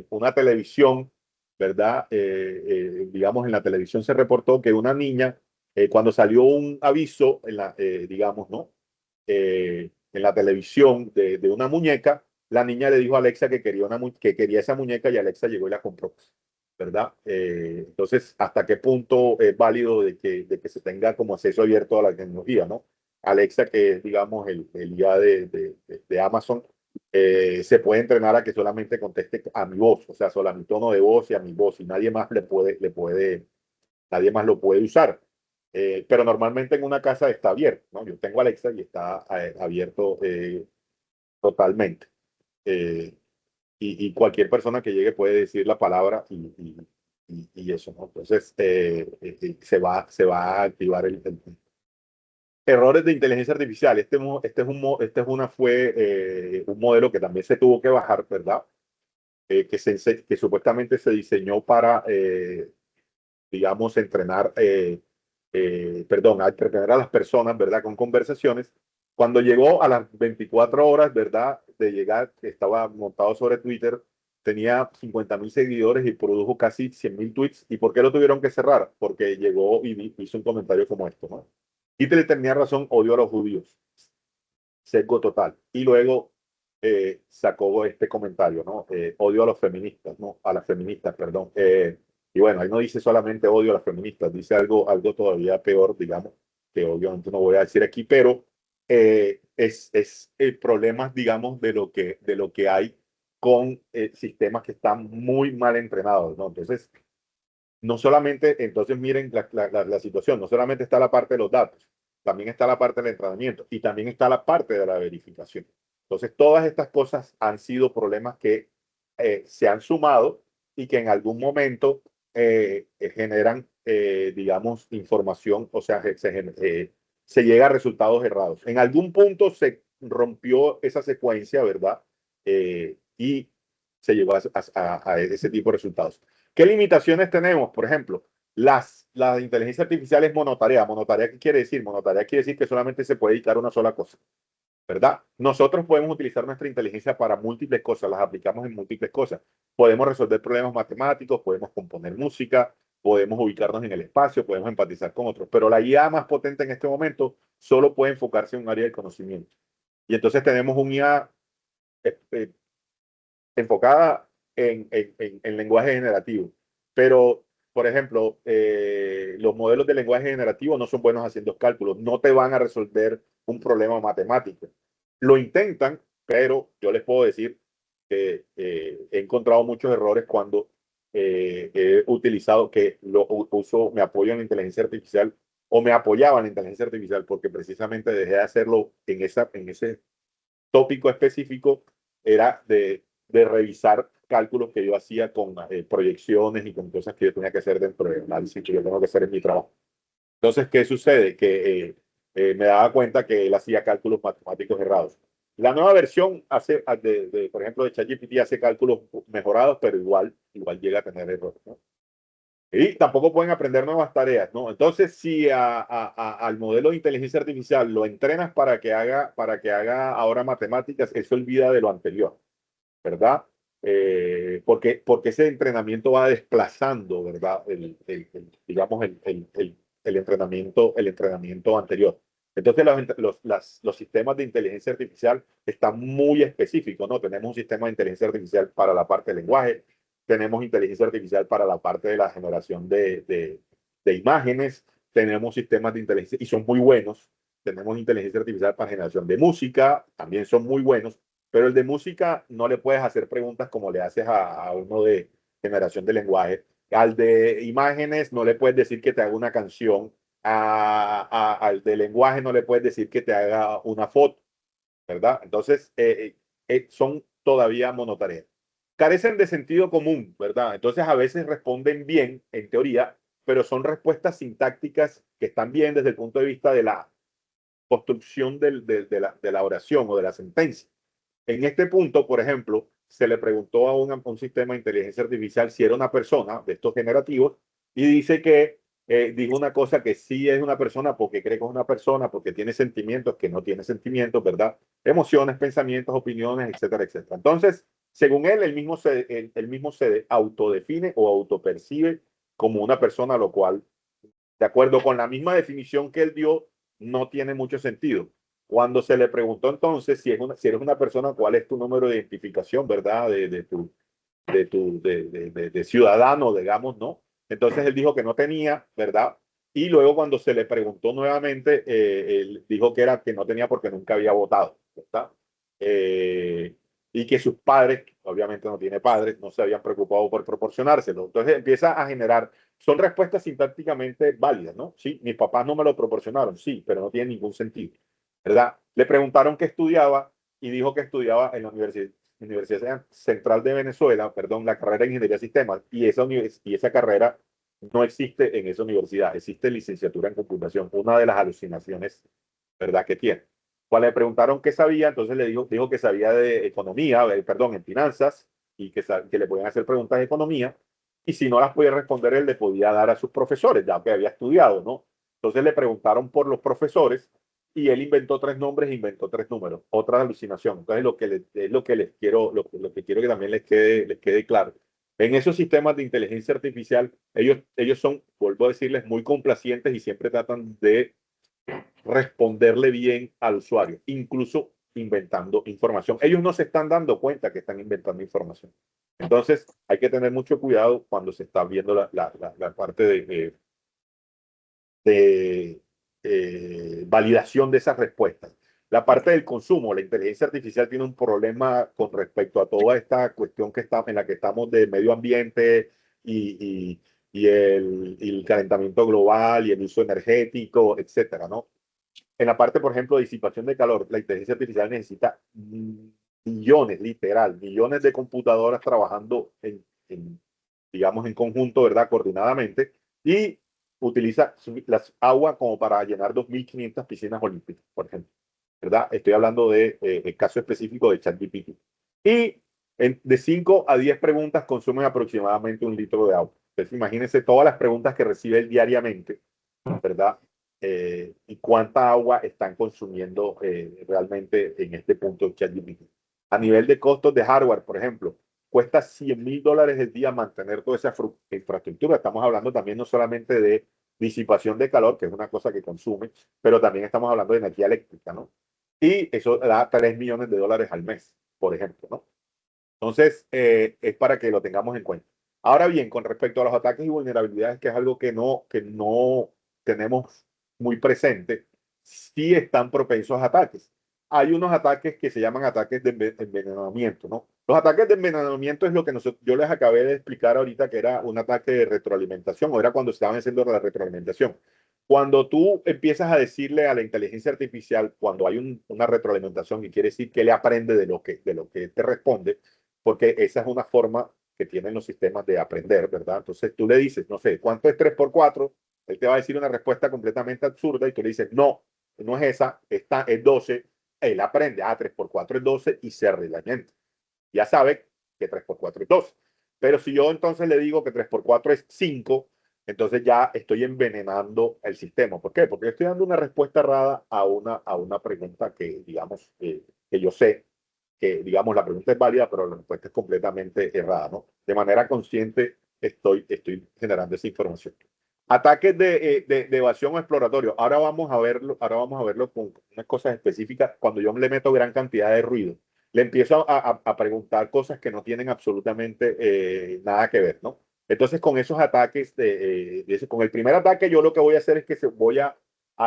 una televisión, ¿verdad? Digamos, en la televisión se reportó que una niña, cuando salió un aviso, digamos, ¿no? En la televisión de una muñeca, la niña le dijo a Alexa que quería esa muñeca, y Alexa llegó y la compró. ¿verdad? Entonces, ¿hasta qué punto es válido de que se tenga como acceso abierto a la tecnología, ¿no? Alexa, que es, digamos, el IA de Amazon, se puede entrenar a que solamente conteste a mi voz, o sea, solo a mi tono de voz y a mi voz, y nadie más nadie más lo puede usar. Pero normalmente en una casa está abierto, ¿no? Yo tengo Alexa y está abierto totalmente. Eh, y cualquier persona que llegue puede decir la palabra y eso, ¿no? Entonces se va a activar errores de inteligencia artificial. Fue un modelo que también se tuvo que bajar, ¿verdad? Que supuestamente se diseñó para, digamos, a entretener a las personas, ¿verdad? Con conversaciones. Cuando llegó a las 24 horas, ¿verdad? De llegar, estaba montado sobre Twitter, tenía 50.000 seguidores y produjo casi 100.000 tweets. ¿Y por qué lo tuvieron que cerrar? Porque llegó y hizo un comentario como esto, ¿no? Hitler tenía razón, odio a los judíos, sesgo total. Y luego sacó este comentario, ¿no? Odio a los feministas, ¿no? A las feministas, perdón. Y bueno, ahí no dice solamente odio a las feministas, dice algo todavía peor, digamos, que obviamente no voy a decir aquí, pero es el problema, digamos, de lo que hay con sistemas que están muy mal entrenados, ¿no? Entonces, no solamente, entonces miren la situación, no solamente está la parte de los datos, también está la parte del entrenamiento y también está la parte de la verificación. Entonces, todas estas cosas han sido problemas que se han sumado y que en algún momento generan, digamos, información, o sea, se llega a resultados errados. En algún punto se rompió esa secuencia, ¿verdad? Y se llegó a ese tipo de resultados. ¿Qué limitaciones tenemos? Por ejemplo, la inteligencia artificial es monotarea. ¿Monotarea qué quiere decir? Monotarea quiere decir que solamente se puede dedicar a una sola cosa, ¿verdad? Nosotros podemos utilizar nuestra inteligencia para múltiples cosas, las aplicamos en múltiples cosas. Podemos resolver problemas matemáticos, podemos componer música, podemos ubicarnos en el espacio, podemos empatizar con otros, pero la IA más potente en este momento solo puede enfocarse en un área de conocimiento. Y entonces tenemos un IA enfocada en lenguaje generativo. Pero, por ejemplo, los modelos de lenguaje generativo no son buenos haciendo cálculos, no te van a resolver un problema matemático. Lo intentan, pero yo les puedo decir que he encontrado muchos errores cuando he utilizado me apoyo en la inteligencia artificial o me apoyaba en la inteligencia artificial porque precisamente dejé de hacerlo en ese tópico específico era de revisar cálculos que yo hacía con proyecciones y con cosas que yo tenía que hacer dentro del análisis que yo tengo que hacer en mi trabajo. Entonces, ¿qué sucede? Que me daba cuenta que él hacía cálculos matemáticos errados. La nueva versión por ejemplo, de ChatGPT hace cálculos mejorados, pero igual llega a tener errores, ¿no? Y tampoco pueden aprender nuevas tareas, ¿no? Entonces, si al modelo de inteligencia artificial lo entrenas para que haga ahora matemáticas, él se olvida de lo anterior, ¿verdad? Porque ese entrenamiento va desplazando, ¿verdad? Digamos, el entrenamiento anterior. Entonces, los sistemas de inteligencia artificial están muy específicos, ¿no? Tenemos un sistema de inteligencia artificial para la parte del lenguaje, tenemos inteligencia artificial para la parte de la generación de imágenes, tenemos sistemas de inteligencia, y son muy buenos. Tenemos inteligencia artificial para generación de música, también son muy buenos, pero el de música no le puedes hacer preguntas como le haces a uno de generación de lenguaje. Al de imágenes no le puedes decir que te haga una canción. Al de lenguaje no le puedes decir que te haga una foto, ¿verdad? Entonces, son todavía monotareas. Carecen de sentido común, ¿verdad? Entonces, a veces responden bien, en teoría, pero son respuestas sintácticas que están bien desde el punto de vista de la construcción de la oración o de la sentencia. En este punto, por ejemplo, se le preguntó a un sistema de inteligencia artificial si era una persona de estos generativos y dice que dijo una cosa que sí es una persona porque cree que es una persona, porque tiene sentimientos, que no tiene sentimientos, ¿verdad? Emociones, pensamientos, opiniones, etcétera, etcétera. Entonces, según él, él mismo se autodefine o autopercibe como una persona, lo cual, de acuerdo con la misma definición que él dio, no tiene mucho sentido. Cuando se le preguntó entonces si eres una persona, cuál es tu número de identificación, ¿verdad? De tu de ciudadano, digamos, ¿no? Entonces él dijo que no tenía, ¿verdad? Y luego cuando se le preguntó nuevamente, él dijo que era que no tenía porque nunca había votado, ¿verdad? Eh, y que sus padres, obviamente no tiene padres, no se habían preocupado por proporcionárselo. Entonces empieza a generar, son respuestas sintácticamente válidas, ¿no? Sí, mis papás no me lo proporcionaron, sí, pero no tiene ningún sentido, ¿verdad? Le preguntaron qué estudiaba y dijo que estudiaba en la Universidad Central de Venezuela, perdón, la carrera de Ingeniería de Sistemas, y esa carrera no existe en esa universidad, existe licenciatura en computación, una de las alucinaciones, ¿verdad?, que tiene. Cuando le preguntaron qué sabía, entonces dijo que sabía de economía, perdón, en finanzas, y que le podían hacer preguntas de economía, y si no las podía responder, él le podía dar a sus profesores, ya que había estudiado, ¿no? Entonces le preguntaron por los profesores, y él inventó tres nombres e inventó tres números. Otra alucinación. Entonces, es lo que les quiero, lo que quiero que también les quede claro. En esos sistemas de inteligencia artificial, ellos son, vuelvo a decirles, muy complacientes y siempre tratan de responderle bien al usuario, incluso inventando información. Ellos no se están dando cuenta que están inventando información. Entonces, hay que tener mucho cuidado cuando se está viendo la parte de validación de esas respuestas. La parte del consumo, la inteligencia artificial tiene un problema con respecto a toda esta cuestión en la que estamos de medio ambiente y el calentamiento global y el uso energético, etcétera, ¿no? En la parte, por ejemplo, de disipación de calor, la inteligencia artificial necesita millones, literal, millones de computadoras trabajando digamos, en conjunto, ¿verdad? Coordinadamente, y utiliza las aguas como para llenar 2.500 piscinas olímpicas, por ejemplo, ¿verdad? Estoy hablando el caso específico de ChatGPT. Y de 5 a 10 preguntas consumen aproximadamente 1 litro de agua. Entonces, imagínense todas las preguntas que recibe él diariamente, ¿verdad? Y cuánta agua están consumiendo realmente en este punto ChatGPT. A nivel de costos de hardware, por ejemplo, cuesta $100,000 el día mantener toda esa infraestructura. Estamos hablando también no solamente de disipación de calor, que es una cosa que consume, pero también estamos hablando de energía eléctrica, ¿no? Y eso da $3 millones al mes, por ejemplo, ¿no? Entonces, es para que lo tengamos en cuenta. Ahora bien, con respecto a los ataques y vulnerabilidades, que es algo que no tenemos muy presente, sí están propensos a ataques. Hay unos ataques que se llaman ataques de envenenamiento, ¿no? Los ataques de envenenamiento es lo que yo les acabé de explicar ahorita, que era un ataque de retroalimentación, o era cuando estaban haciendo la retroalimentación. Cuando tú empiezas a decirle a la inteligencia artificial, cuando hay una retroalimentación, y quiere decir que le aprende de lo que te responde, porque esa es una forma que tienen los sistemas de aprender, ¿verdad? Entonces tú le dices, no sé, ¿cuánto es 3 por 4? Él te va a decir una respuesta completamente absurda y tú le dices, no, no es esa, esta es 12. Él aprende, 3 por 4 es 12 y se reglamenta. Ya sabe que 3 por 4 es 12. Pero si yo entonces le digo que 3 por 4 es 5, entonces ya estoy envenenando el sistema. ¿Por qué? Porque estoy dando una respuesta errada a una pregunta que, digamos, que yo sé que, digamos, la pregunta es válida, pero la respuesta es completamente errada, ¿no? De manera consciente estoy generando esa información. Ataques de evasión o exploratorio. Ahora vamos a verlo con unas cosas específicas. Cuando yo le meto gran cantidad de ruido, le empiezo a preguntar cosas que no tienen absolutamente nada que ver, ¿no? Entonces, con esos ataques, con el primer ataque, yo lo que voy a hacer es que voy a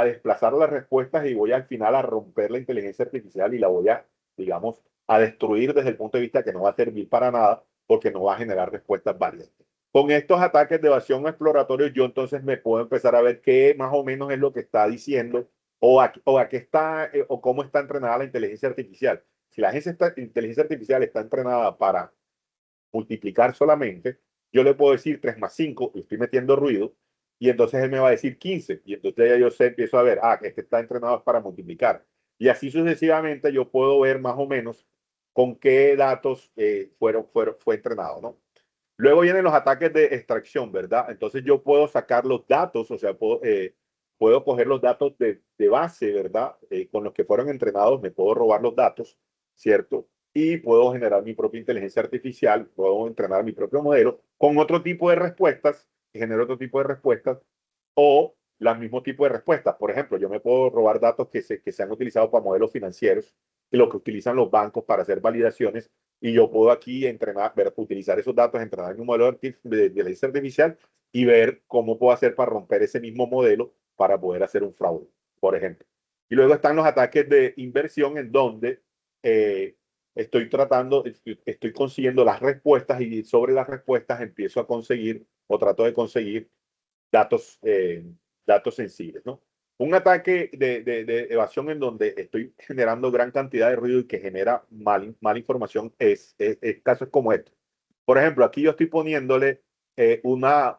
desplazar las respuestas y voy al final a romper la inteligencia artificial y la voy a, digamos, a destruir desde el punto de vista que no va a servir para nada porque no va a generar respuestas válidas. Con estos ataques de evasión exploratorio, yo entonces me puedo empezar a ver qué más o menos es lo que está diciendo o qué está o cómo está entrenada la inteligencia artificial. Si la inteligencia artificial está entrenada para multiplicar solamente, yo le puedo decir 3 más 5 y estoy metiendo ruido, y entonces él me va a decir 15, y entonces ya yo empiezo a ver, que este está entrenado para multiplicar. Y así sucesivamente yo puedo ver más o menos con qué datos fue entrenado, ¿no? Luego vienen los ataques de extracción, ¿verdad? Entonces yo puedo sacar los datos, o sea, puedo coger los datos de base, ¿verdad? Con los que fueron entrenados, me puedo robar los datos, ¿cierto? Y puedo generar mi propia inteligencia artificial, puedo entrenar mi propio modelo con otro tipo de respuestas, generar otro tipo de respuestas o los mismos tipos de respuestas. Por ejemplo, yo me puedo robar datos que se han utilizado para modelos financieros y lo que utilizan los bancos para hacer validaciones y yo puedo aquí entrenar, utilizar esos datos, entrenar en un modelo de inteligencia artificial y ver cómo puedo hacer para romper ese mismo modelo para poder hacer un fraude, por ejemplo. Y luego están los ataques de inversión en donde eh, estoy consiguiendo las respuestas y sobre las respuestas empiezo a conseguir o trato de conseguir datos, datos sensibles, ¿no? Un ataque de evasión en donde estoy generando gran cantidad de ruido y que genera mala información es casos como este. Por ejemplo, aquí yo estoy poniéndole una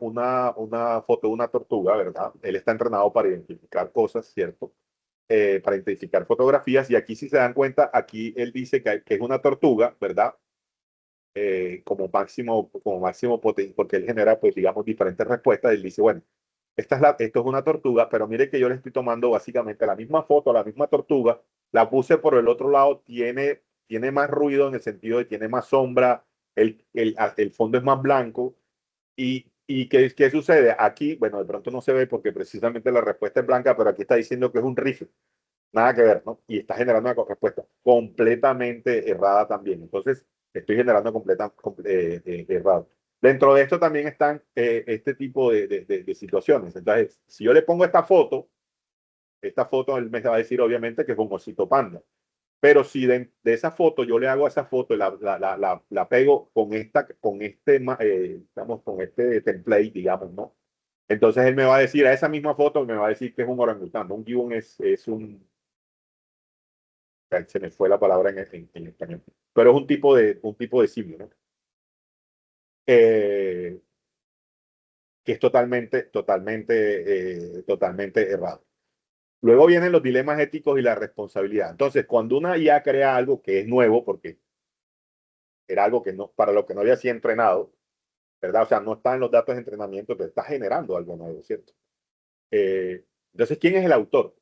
foto de una tortuga, ¿verdad? Él está entrenado para identificar cosas, ¿cierto? Para identificar fotografías y aquí si se dan cuenta, aquí él dice que es una tortuga, ¿verdad? Como máximo potencia, porque él genera, pues, digamos, diferentes respuestas. Él dice, bueno, esto es una tortuga, pero mire que yo le estoy tomando básicamente la misma foto, la misma tortuga, la puse por el otro lado, tiene más ruido en el sentido de tiene más sombra, el fondo es más blanco. ¿Y qué sucede? Aquí, bueno, de pronto no se ve porque precisamente la respuesta es blanca, pero aquí está diciendo que es un rifle. Nada que ver, ¿no? Y está generando una respuesta completamente errada también. Entonces, estoy generando errado. Dentro de esto también están este tipo de situaciones. Entonces, si yo le pongo esta foto él me va a decir obviamente que es un osito panda. Pero si de esa foto yo le hago esa foto y la pego digamos, con este template, digamos, ¿no? Entonces él me va a decir a esa misma foto, me va a decir que es un orangután. Un gibbon es un, se me fue la palabra en español, pero es un tipo de simio, ¿no? Eh, que es totalmente errado. Luego vienen los dilemas éticos y la responsabilidad. Entonces, cuando una IA crea algo que es nuevo, porque era algo que no, para lo que no había sido entrenado, ¿verdad? O sea, no está en los datos de entrenamiento, pero está generando algo nuevo, ¿cierto? Entonces, ¿quién es el autor?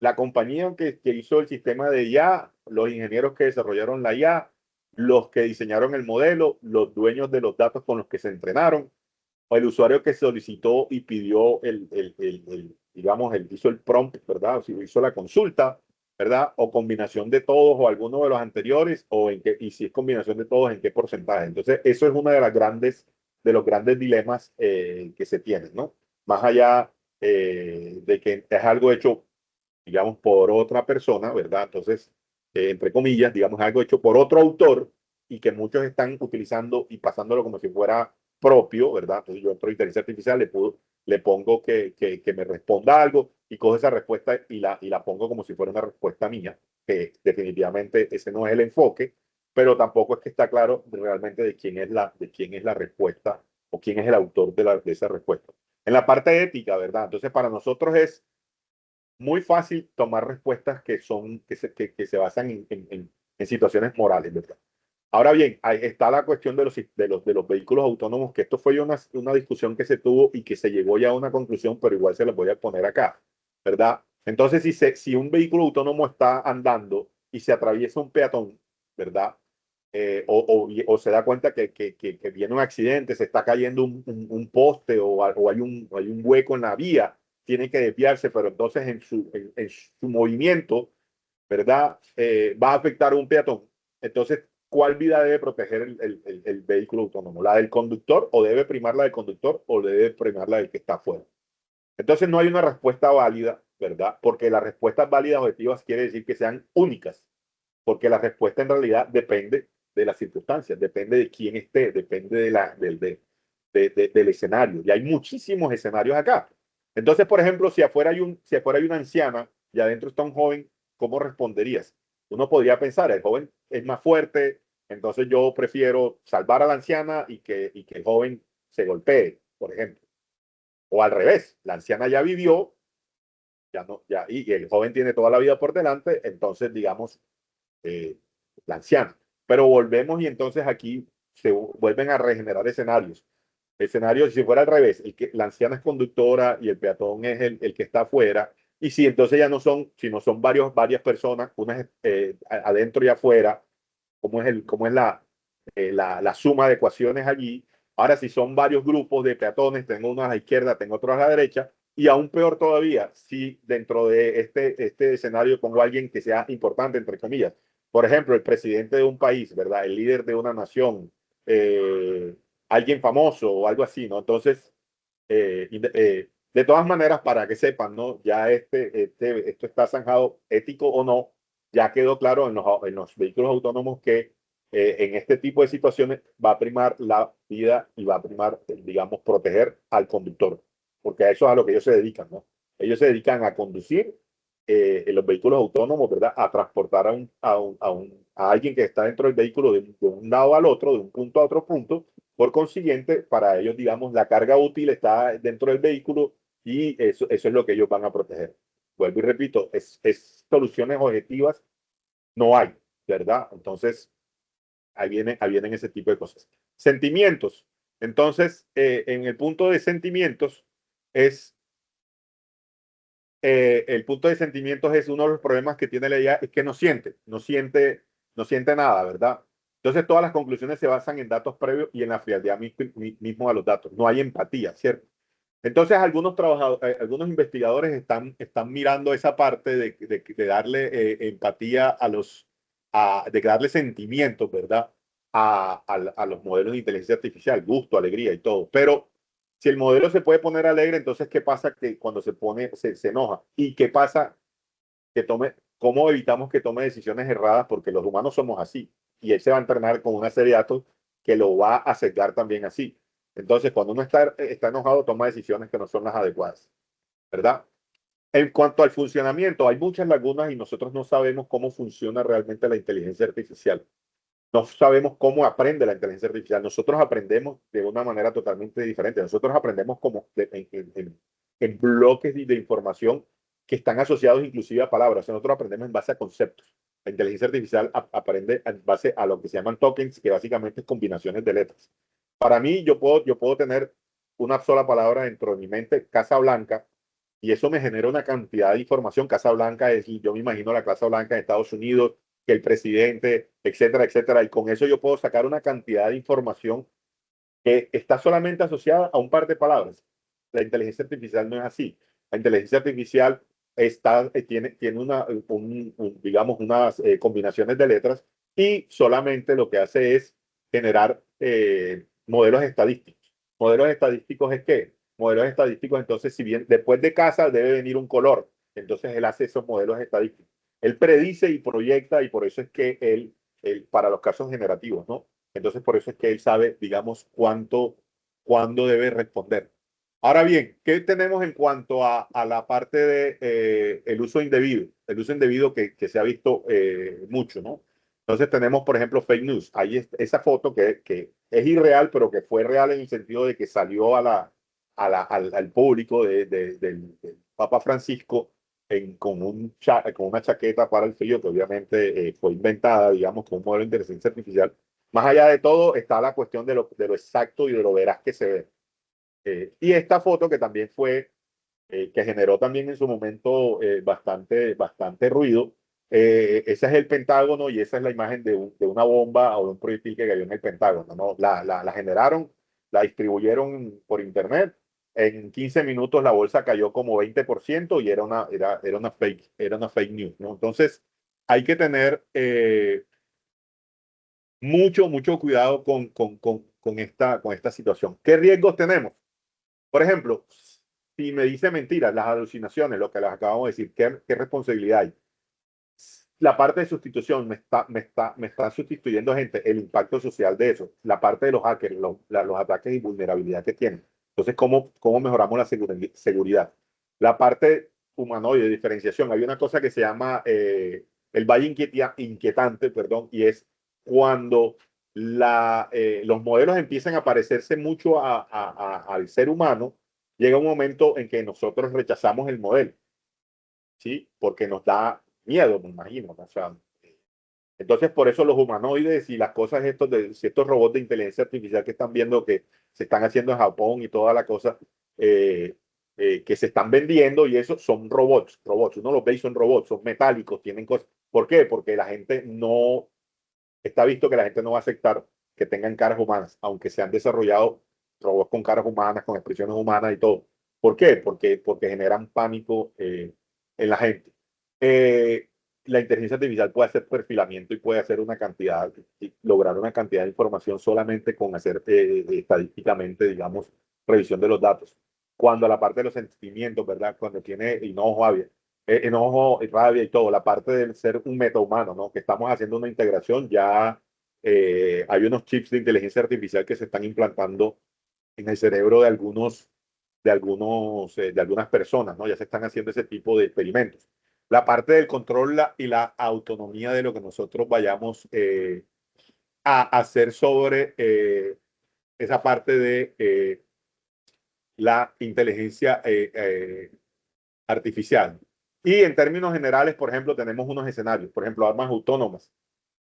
La compañía que hizo el sistema de IA, los ingenieros que desarrollaron la IA, los que diseñaron el modelo, los dueños de los datos con los que se entrenaron, o el usuario que solicitó y pidió digamos, hizo el prompt, ¿verdad? O si hizo la consulta, ¿verdad? O combinación de todos o alguno de los anteriores, y si es combinación de todos, ¿en qué porcentaje? Entonces, eso es uno de los grandes dilemas que se tienen, ¿no? Más allá de que es algo hecho, digamos, por otra persona, ¿verdad? Entonces, entre comillas, digamos, algo hecho por otro autor y que muchos están utilizando y pasándolo como si fuera propio, ¿verdad? Entonces yo entro a inteligencia artificial, le pongo que me responda algo y cojo esa respuesta y la pongo como si fuera una respuesta mía, que definitivamente ese no es el enfoque, pero tampoco es que está claro realmente de quién es la respuesta o quién es el autor de esa respuesta. En la parte ética, ¿verdad? Entonces para nosotros es muy fácil tomar respuestas que se basan en situaciones morales, ¿verdad? Ahora bien, ahí está la cuestión de los vehículos autónomos, que esto fue una discusión que se tuvo y que se llegó ya a una conclusión, pero igual se la voy a poner acá, ¿verdad? Entonces, si un vehículo autónomo está andando y se atraviesa un peatón, ¿verdad? O se da cuenta que viene un accidente, se está cayendo un poste o hay un hueco en la vía, tiene que desviarse, pero entonces en su movimiento, ¿verdad? Va a afectar a un peatón. Entonces, ¿cuál vida debe proteger el vehículo autónomo? ¿La del conductor o debe primar la del conductor o debe primar la del que está afuera? Entonces, no hay una respuesta válida, ¿verdad? Porque las respuestas válidas objetivas quiere decir que sean únicas, porque la respuesta en realidad depende de las circunstancias, depende de quién esté, depende del escenario. Y hay muchísimos escenarios acá. Entonces, por ejemplo, si afuera hay una anciana y adentro está un joven, ¿cómo responderías? Uno podría pensar, el joven es más fuerte, entonces yo prefiero salvar a la anciana y que el joven se golpee, por ejemplo. O al revés, la anciana ya vivió, ya no, ya, y el joven tiene toda la vida por delante, entonces, digamos, eh, la anciana. Pero volvemos y entonces aquí se vuelven a regenerar escenarios. Escenarios, si fuera al revés, la anciana es conductora y el peatón es el que está afuera. Y si entonces ya no son, si no son varias personas, unas adentro y afuera, cómo es la suma de ecuaciones allí. Ahora, si son varios grupos de peatones, tengo uno a la izquierda, tengo otro a la derecha, y aún peor todavía, si dentro de este escenario pongo a alguien que sea importante, entre comillas, por ejemplo, el presidente de un país, ¿verdad? El líder de una nación, eh, alguien famoso o algo así, ¿no? Entonces, de todas maneras, para que sepan, ¿no? Ya esto está zanjado, ético o no, ya quedó claro en los vehículos autónomos que en este tipo de situaciones va a primar la vida y va a primar, digamos, proteger al conductor, porque a eso es a lo que ellos se dedican, ¿no? Ellos se dedican a conducir en los vehículos autónomos, ¿verdad? A transportar a alguien que está dentro del vehículo de un lado al otro, de un punto a otro punto. Por consiguiente, para ellos, digamos, la carga útil está dentro del vehículo y eso es lo que ellos van a proteger. Vuelvo y repito, soluciones objetivas no hay, ¿verdad? Entonces, ahí vienen ese tipo de cosas. Sentimientos. Entonces, en el punto de sentimientos es el punto de sentimientos es uno de los problemas que tiene la IA, es que no siente nada, ¿verdad? Entonces todas las conclusiones se basan en datos previos y en la frialdad mismo a los datos. No hay empatía, ¿cierto? Entonces algunos trabajadores, algunos investigadores están mirando esa parte de darle empatía de darle sentimientos, ¿verdad? A los modelos de inteligencia artificial, gusto, alegría y todo. Pero si el modelo se puede poner alegre, entonces, ¿qué pasa que cuando se enoja? ¿Y qué pasa cómo evitamos que tome decisiones erradas? Porque los humanos somos así. Y él se va a entrenar con una serie de datos que lo va a sesgar también así. Entonces, cuando uno está enojado, toma decisiones que no son las adecuadas, ¿verdad? En cuanto al funcionamiento, hay muchas lagunas y nosotros no sabemos cómo funciona realmente la inteligencia artificial. No sabemos cómo aprende la inteligencia artificial. Nosotros aprendemos de una manera totalmente diferente. Nosotros aprendemos en bloques de información que están asociados inclusive a palabras. Nosotros aprendemos en base a conceptos. La inteligencia artificial aprende en base a lo que se llaman tokens, que básicamente es combinaciones de letras. Para mí, yo puedo tener una sola palabra dentro de mi mente, Casa Blanca, y eso me genera una cantidad de información. Casa Blanca es, yo me imagino la Casa Blanca de Estados Unidos, que el presidente, etcétera, etcétera. Y con eso yo puedo sacar una cantidad de información que está solamente asociada a un par de palabras. La inteligencia artificial no es así. La inteligencia artificial tiene digamos, unas combinaciones de letras y solamente lo que hace es generar modelos estadísticos. ¿Modelos estadísticos es qué? Modelos estadísticos, entonces, si bien después de casa debe venir un color, entonces él hace esos modelos estadísticos. Él predice y proyecta y por eso es que para los casos generativos, ¿no? Entonces, por eso es que él sabe, digamos, cuándo debe responder. Ahora bien, ¿qué tenemos en cuanto a la parte de el uso indebido? El uso indebido que se ha visto mucho, ¿no? Entonces tenemos, por ejemplo, fake news. Ahí esa foto que es irreal, pero que fue real en el sentido de que salió al público del Papa Francisco con una chaqueta para el frío, que obviamente fue inventada, digamos, con un modelo de inteligencia artificial. Más allá de todo está la cuestión de lo exacto y de lo veraz que se ve. Y esta foto que también que generó también en su momento bastante ruido, ese es el Pentágono y esa es la imagen de una bomba o de un proyectil que cayó en el Pentágono, ¿no? La generaron, la distribuyeron por internet. En 15 minutos la bolsa cayó como 20% y era una fake news, ¿no? Entonces, hay que tener mucho cuidado con esta situación. ¿Qué riesgos tenemos? Por ejemplo, si me dice mentiras, las alucinaciones, lo que les acabamos de decir, ¿qué responsabilidad hay? La parte de sustitución me está sustituyendo gente, el impacto social de eso, la parte de los hackers, los ataques y vulnerabilidad que tienen. Entonces, ¿cómo mejoramos la seguridad? La parte humanoide de diferenciación. Hay una cosa que se llama el valle inquietante, perdón, y es cuando los modelos empiezan a parecerse mucho al ser humano, llega un momento en que nosotros rechazamos el modelo, ¿sí? Porque nos da miedo, me imagino. O sea, entonces, por eso los humanoides y las cosas si estos robots de inteligencia artificial que están viendo que se están haciendo en Japón y toda la cosa, que se están vendiendo y eso son robots. Uno los ve y son robots, son metálicos, tienen cosas. ¿Por qué? Porque está visto que la gente no va a aceptar que tengan caras humanas, aunque se han desarrollado robots con caras humanas, con expresiones humanas y todo. ¿Por qué? Porque generan pánico en la gente. la inteligencia artificial puede hacer perfilamiento y puede hacer una cantidad, y lograr una cantidad de información solamente con hacer estadísticamente, digamos, revisión de los datos. Cuando la parte de los sentimientos, ¿verdad? Cuando tiene enojo, rabia y todo, la parte del ser un metahumano, ¿no? Que estamos haciendo una integración, ya hay unos chips de inteligencia artificial que se están implantando en el cerebro de algunas personas, ¿no? Ya se están haciendo ese tipo de experimentos. La parte del control y la autonomía de lo que nosotros vayamos a hacer sobre esa parte de la inteligencia artificial. Y en términos generales, por ejemplo, tenemos unos escenarios, por ejemplo, armas autónomas.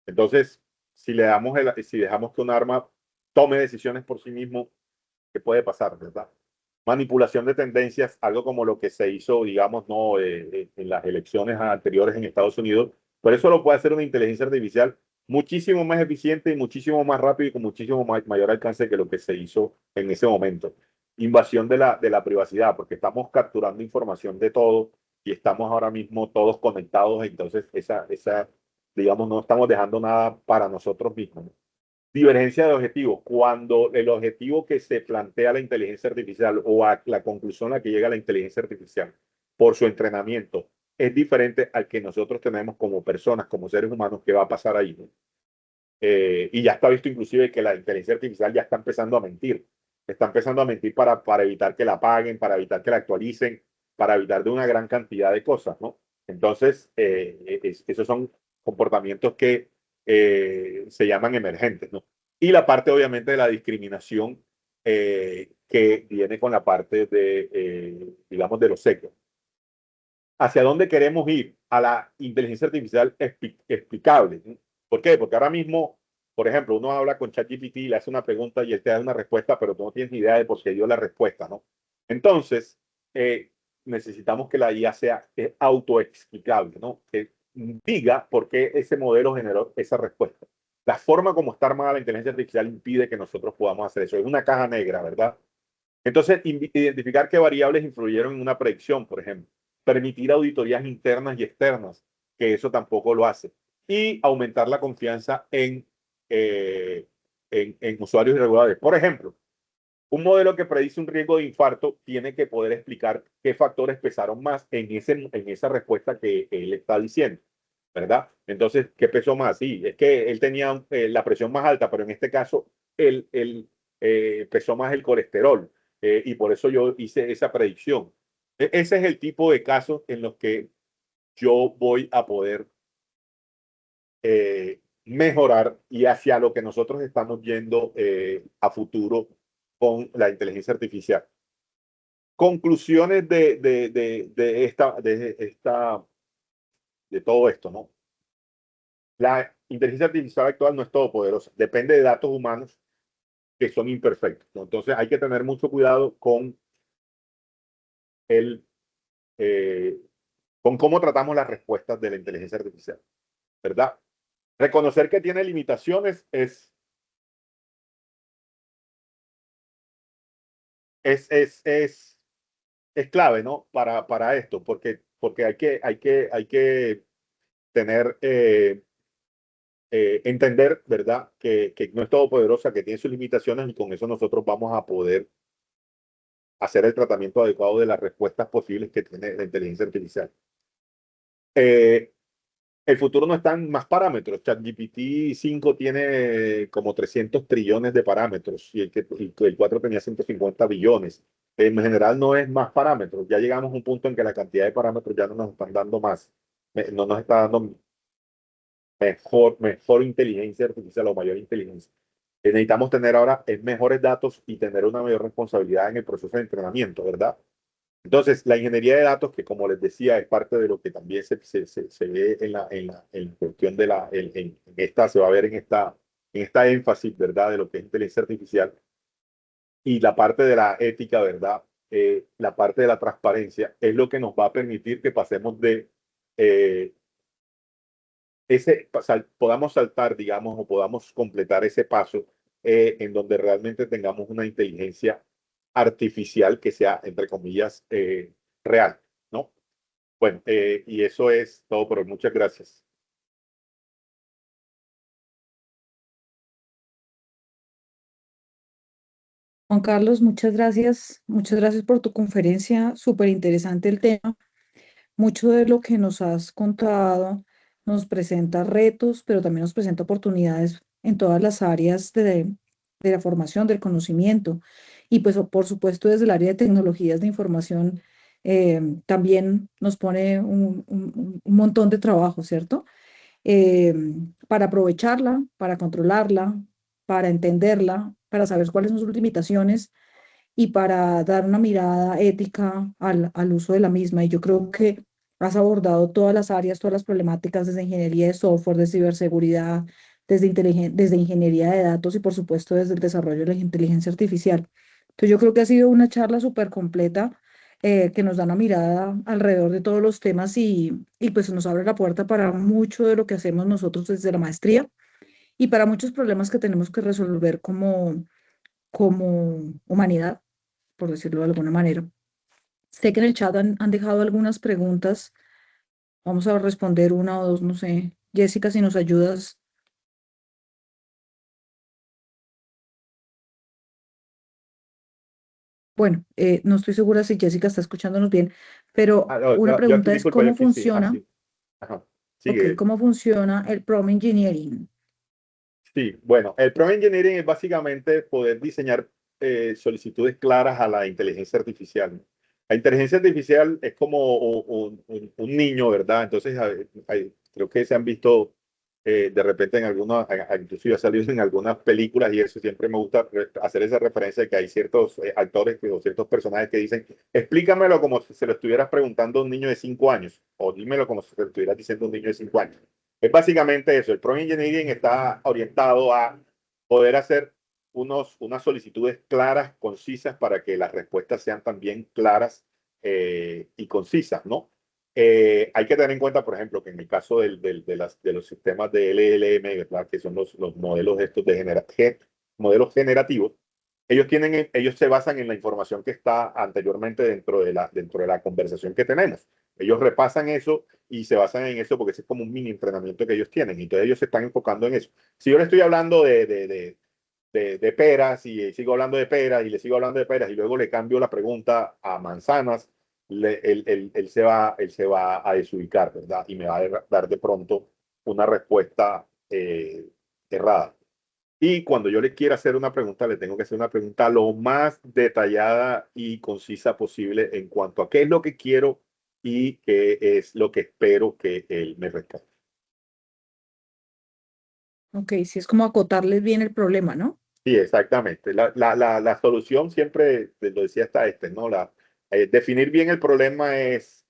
Entonces, si dejamos que un arma tome decisiones por sí mismo, ¿qué puede pasar, verdad? Manipulación de tendencias, algo como lo que se hizo, digamos, no en las elecciones anteriores en Estados Unidos, pero eso lo puede hacer una inteligencia artificial muchísimo más eficiente y muchísimo más rápido y con muchísimo mayor alcance que lo que se hizo en ese momento. Invasión de la privacidad, porque estamos capturando información de todo y estamos ahora mismo todos conectados, entonces digamos, no estamos dejando nada para nosotros mismos, ¿no? Divergencia de objetivos. Cuando el objetivo que se plantea la inteligencia artificial o a la conclusión a la que llega la inteligencia artificial por su entrenamiento es diferente al que nosotros tenemos como personas, como seres humanos, ¿qué va a pasar ahí, ¿no? Y ya está visto inclusive que la inteligencia artificial ya está empezando a mentir. Está empezando a mentir para evitar que la paguen, para evitar que la actualicen, para evitar de una gran cantidad de cosas, ¿no? Entonces, esos son comportamientos que se llaman emergentes, ¿no? Y la parte, obviamente, de la discriminación que viene con la parte digamos, de los secos. ¿Hacia dónde queremos ir? A la inteligencia artificial explicable, ¿no? ¿Por qué? Porque ahora mismo, por ejemplo, uno habla con ChatGPT, le hace una pregunta y él te da una respuesta, pero tú no tienes ni idea de por qué dio la respuesta, ¿no? Entonces, necesitamos que la IA sea autoexplicable, ¿no? Que diga por qué ese modelo generó esa respuesta. La forma como está armada la inteligencia artificial impide que nosotros podamos hacer eso. Es una caja negra, ¿verdad? Entonces, identificar qué variables influyeron en una predicción, por ejemplo. Permitir auditorías internas y externas, que eso tampoco lo hace. Y aumentar la confianza en usuarios irregulares. Por ejemplo, un modelo que predice un riesgo de infarto tiene que poder explicar qué factores pesaron más en esa respuesta que él está diciendo, ¿verdad? Entonces, ¿qué pesó más? Sí, es que él tenía la presión más alta, pero en este caso, él pesó más el colesterol y por eso yo hice esa predicción. Ese es el tipo de casos en los que yo voy a poder mejorar y hacia lo que nosotros estamos yendo a futuro con la inteligencia artificial. Conclusiones de todo esto, ¿no? La inteligencia artificial actual no es todopoderosa, depende de datos humanos que son imperfectos, ¿no? Entonces hay que tener mucho cuidado el, eh, con cómo tratamos las respuestas de la inteligencia artificial, ¿verdad? Reconocer que tiene limitaciones es, es, es, es clave, ¿no? Para esto, porque hay que tener, entender, ¿verdad? Que no es todopoderosa, que tiene sus limitaciones y con eso nosotros vamos a poder hacer el tratamiento adecuado de las respuestas posibles que tiene la inteligencia artificial. Eh, el futuro no está en más parámetros. ChatGPT 5 tiene como 300 trillones de parámetros y el 4 tenía 150 billones. En general no es más parámetros. Ya llegamos a un punto en que la cantidad de parámetros ya no nos están dando más. No nos está dando mejor inteligencia artificial o mayor inteligencia. Necesitamos tener ahora mejores datos y tener una mayor responsabilidad en el proceso de entrenamiento, ¿verdad? Entonces, la ingeniería de datos, que como les decía, es parte de lo que también se ve en la cuestión en esta, se va a ver en esta énfasis, ¿verdad?, de lo que es inteligencia artificial y la parte de la ética, ¿verdad?, la parte de la transparencia, es lo que nos va a permitir que pasemos de eh, podamos saltar, digamos, o podamos completar ese paso en donde realmente tengamos una inteligencia artificial que sea, entre comillas, real, ¿no? Bueno, y eso es todo por hoy. Muchas gracias. Juan Carlos, muchas gracias por tu conferencia, súper interesante el tema. Mucho de lo que nos has contado nos presenta retos, pero también nos presenta oportunidades en todas las áreas de la formación, del conocimiento. Y pues por supuesto desde el área de tecnologías de información también nos pone un montón de trabajo, ¿cierto? eh, para aprovecharla, para controlarla, para entenderla, para saber cuáles son sus limitaciones y para dar una mirada ética al uso de la misma. Y yo creo que has abordado todas las áreas, todas las problemáticas, desde ingeniería de software, de ciberseguridad, desde ingeniería de datos y por supuesto desde el desarrollo de la inteligencia artificial. Entonces yo creo que ha sido una charla súper completa que nos da una mirada alrededor de todos los temas y pues nos abre la puerta para mucho de lo que hacemos nosotros desde la maestría y para muchos problemas que tenemos que resolver como humanidad, por decirlo de alguna manera. Sé que en el chat han dejado algunas preguntas. Vamos a responder una o dos, no sé. Jessica, si nos ayudas. Bueno, no estoy segura si Jessica está escuchándonos bien, pero No, una yo aquí, pregunta es disculpa, yo cómo aquí sí. Ah, funciona, sí. Ajá. ok, Sigue. cómo funciona el prompt engineering. Sí, bueno, el prompt engineering es básicamente poder diseñar solicitudes claras a la inteligencia artificial, ¿no? La inteligencia artificial es como un niño, ¿verdad? Entonces, creo que se han visto de repente en algunas, incluso ha salido en algunas películas y eso siempre me gusta hacer esa referencia de que hay ciertos actores o ciertos personajes que dicen, explícamelo como si se lo estuvieras preguntando a un niño de 5 años o dímelo como si se lo estuvieras diciendo a un niño de 5 años. Es básicamente eso. El prompt engineering está orientado a poder hacer unas solicitudes claras, concisas, para que las respuestas sean también claras y concisas, ¿no? Hay que tener en cuenta, por ejemplo, que en el caso de los sistemas de LLM, ¿verdad? Que son los modelos estos modelos generativos, ellos se basan en la información que está anteriormente dentro de la conversación que tenemos. Ellos repasan eso y se basan en eso porque ese es como un mini entrenamiento que ellos tienen. Entonces ellos se están enfocando en eso. Si yo le estoy hablando de peras y sigo hablando de peras y le sigo hablando de peras y luego le cambio la pregunta a manzanas, él se va a desubicar, ¿verdad? Y me va a dar de pronto una respuesta errada. Y cuando yo le quiera hacer una pregunta, le tengo que hacer una pregunta lo más detallada y concisa posible en cuanto a qué es lo que quiero y qué es lo que espero que él me responda. Ok, sí es como acotarles bien el problema, ¿no? Sí, exactamente. La solución siempre, lo decía hasta ¿no? Definir bien el problema es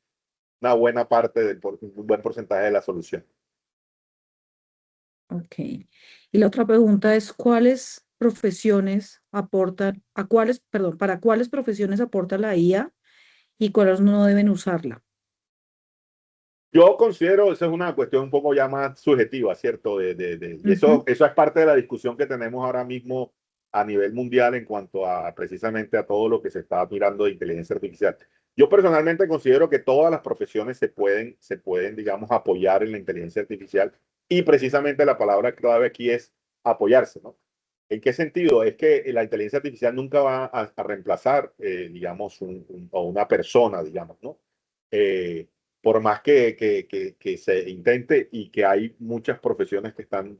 una buena parte, un buen porcentaje de la solución. Ok. Y la otra pregunta es, ¿cuáles profesiones aportan, perdón, para cuáles profesiones aporta la IA y cuáles no deben usarla? Yo considero, eso es una cuestión un poco ya más subjetiva, ¿cierto? Y Ujú. eso es parte de la discusión que tenemos ahora mismo a nivel mundial en cuanto a precisamente a todo lo que se está mirando de inteligencia artificial. Yo personalmente considero que todas las profesiones se pueden, digamos, apoyar en la inteligencia artificial y precisamente la palabra clave aquí es apoyarse, ¿no? ¿En qué sentido? Es que la inteligencia artificial nunca va a reemplazar, digamos, a una persona, digamos, ¿no? Eh, por más que se intente y que hay muchas profesiones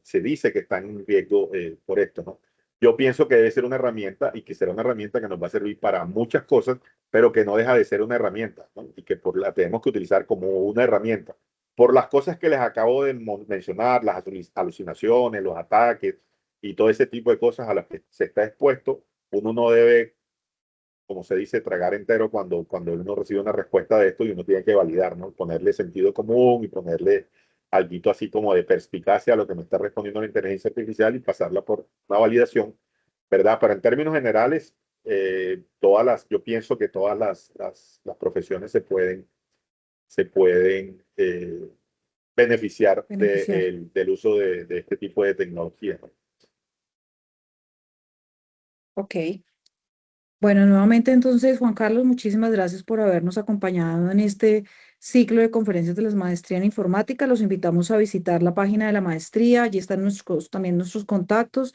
se dice que están en riesgo por esto, ¿no? Yo pienso que debe ser una herramienta y que será una herramienta que nos va a servir para muchas cosas, pero que no deja de ser una herramienta, ¿no? Y que la tenemos que utilizar como una herramienta. Por las cosas que les acabo de mencionar, las alucinaciones, los ataques y todo ese tipo de cosas a las que se está expuesto, uno no debe, como se dice, tragar entero cuando uno recibe una respuesta de esto y uno tiene que validar, ¿no? Ponerle sentido común y ponerle algo así como de perspicacia a lo que me está respondiendo la inteligencia artificial y pasarla por una validación, ¿verdad? Pero en términos generales, yo pienso que todas las profesiones se pueden beneficiar Beneficiar. del uso de este tipo de tecnología, ¿no? Ok. Bueno, nuevamente entonces, Juan Carlos, muchísimas gracias por habernos acompañado en este ciclo de conferencias de la maestría en informática. Los invitamos a visitar la página de la maestría. Allí están también nuestros contactos.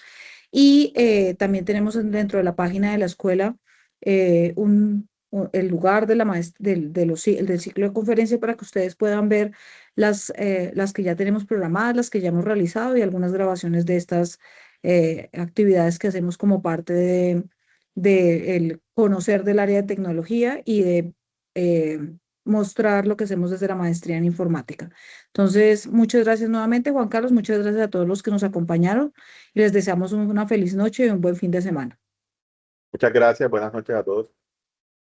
Y también tenemos dentro de la página de la escuela el lugar de del ciclo de conferencia para que ustedes puedan ver las que ya tenemos programadas, las que ya hemos realizado y algunas grabaciones de estas actividades que hacemos como parte de el conocer del área de tecnología y de mostrar lo que hacemos desde la maestría en informática. Entonces, muchas gracias nuevamente, Juan Carlos, muchas gracias a todos los que nos acompañaron y les deseamos una feliz noche y un buen fin de semana. Muchas gracias, buenas noches a todos.